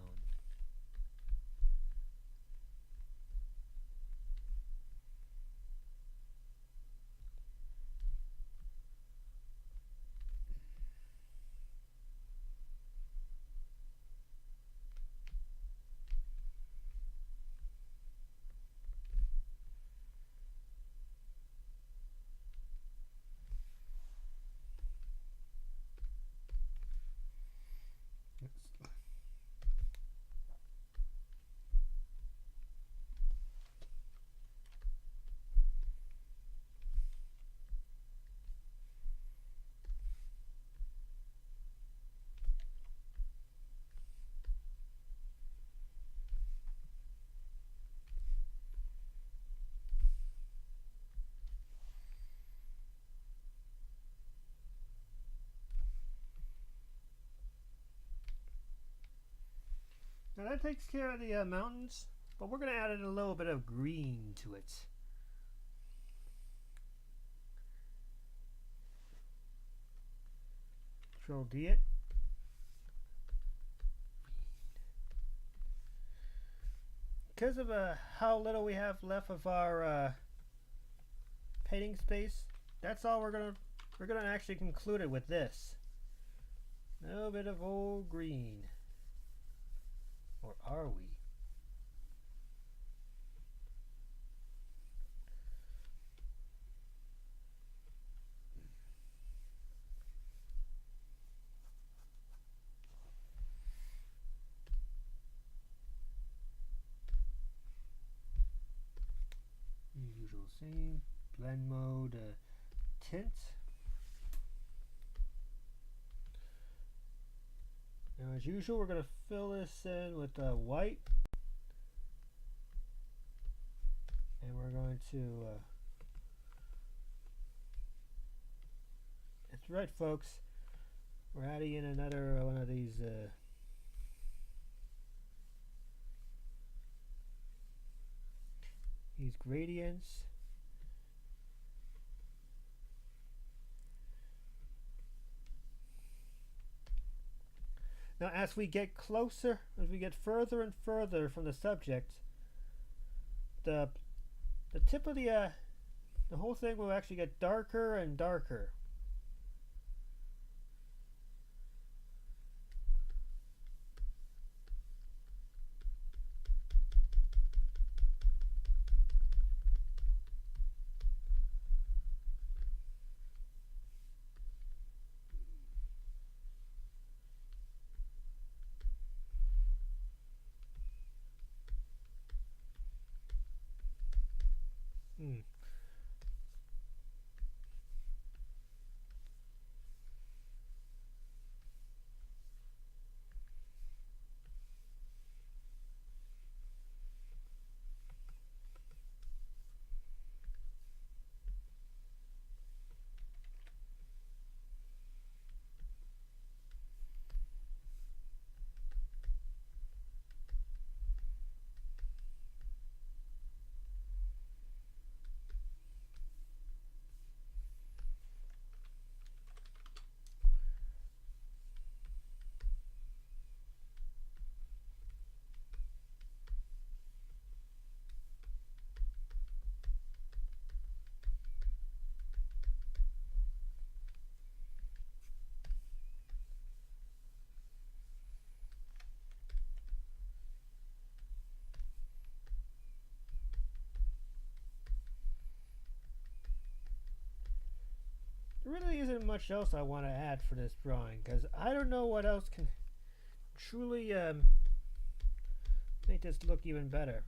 Now that takes care of the mountains, but we're going to add in a little bit of green to it. Control D it. Because of how little we have left of our painting space, that's all we're gonna actually conclude it with this. A little bit of old green. Or are we? Usual scene, blend mode, tint. Now, as usual, we're going to fill this in with white, and we're going to. That's right, folks. We're adding in another one of these. These gradients. Now, as we get closer, as we get further and further from the subject, the tip of the whole thing will actually get darker and darker. There really isn't much else I want to add for this drawing, because I don't know what else can truly make this look even better.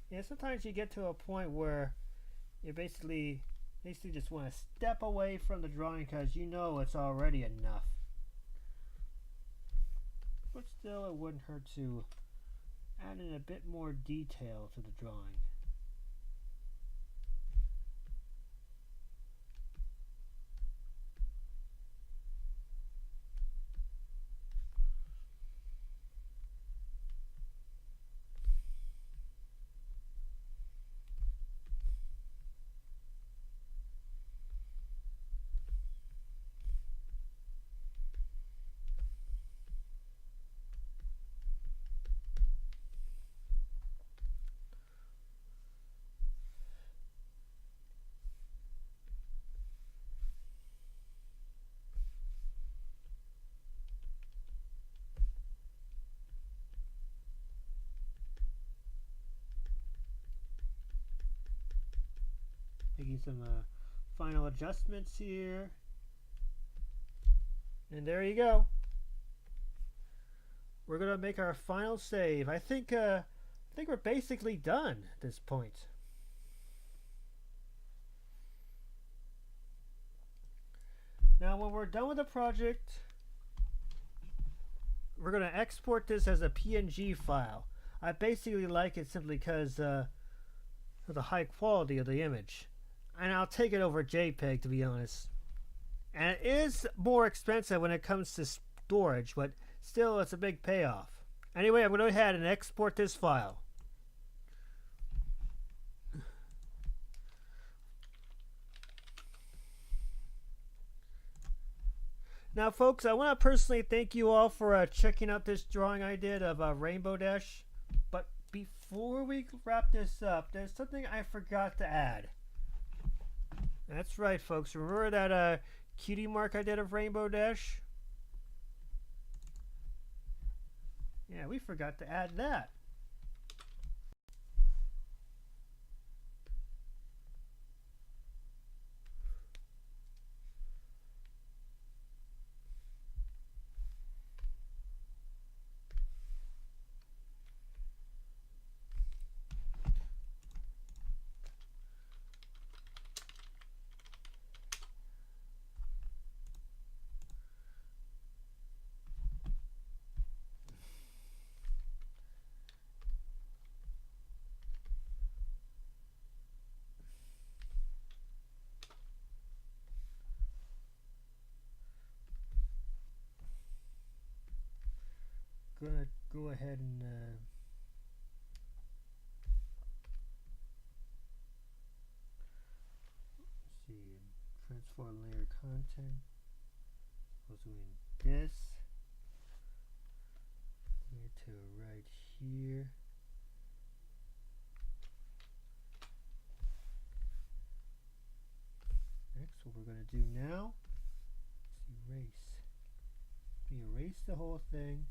Yeah, sometimes you get to a point where you basically just want to step away from the drawing because you know it's already enough. But still, it wouldn't hurt to add in a bit more detail to the drawing. Making some final adjustments here. And there you go. We're gonna make our final save. I think we're basically done at this point. Now, when we're done with the project, we're gonna export this as a PNG file. I basically like it simply because of the high quality of the image, and I'll take it over JPEG, to be honest. And it is more expensive when it comes to storage, but still, it's a big payoff. Anyway, I'm going to go ahead and export this file. Now, folks, I want to personally thank you all for checking out this drawing I did of Rainbow Dash. But before we wrap this up, there's something I forgot to add. That's right, folks. Remember that cutie mark I did of Rainbow Dash? Yeah, we forgot to add that. Gonna go ahead and let's see, transform layer content. We're doing this here to right here. Next, what we're gonna do now is erase. We erase the whole thing.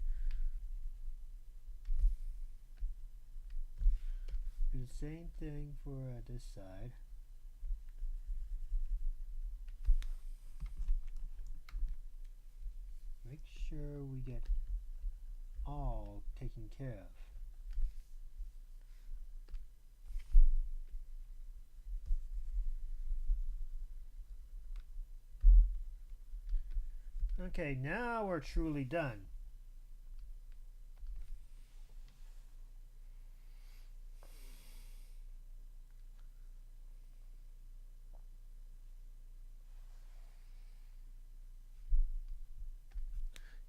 Do the same thing for this side. Make sure we get all taken care of. Okay, now we're truly done.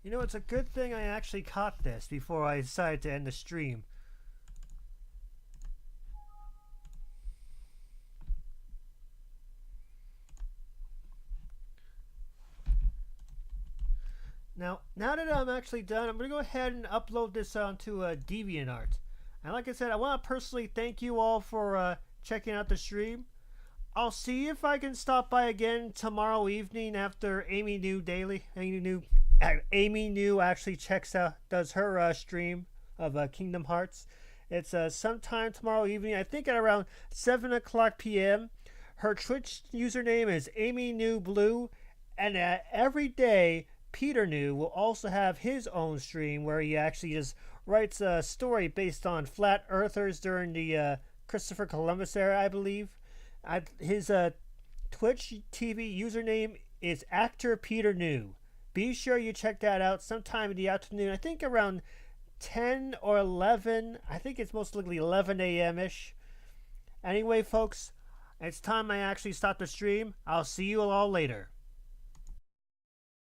You know, it's a good thing I actually caught this before I decided to end the stream. Now that I'm actually done, I'm going to go ahead and upload this onto DeviantArt. And like I said, I want to personally thank you all for checking out the stream. I'll see if I can stop by again tomorrow evening after Amy New actually does her stream of Kingdom Hearts. It's sometime tomorrow evening, I think at around 7 o'clock p.m. Her Twitch username is Amy New Blue, and every day Peter New will also have his own stream where he actually just writes a story based on flat earthers during the Christopher Columbus era, I believe. His Twitch TV username is Actor Peter New. Be sure you check that out sometime in the afternoon. I think around 10 or 11. I think it's most likely 11 a.m.-ish. Anyway, folks, it's time I actually stop the stream. I'll see you all later.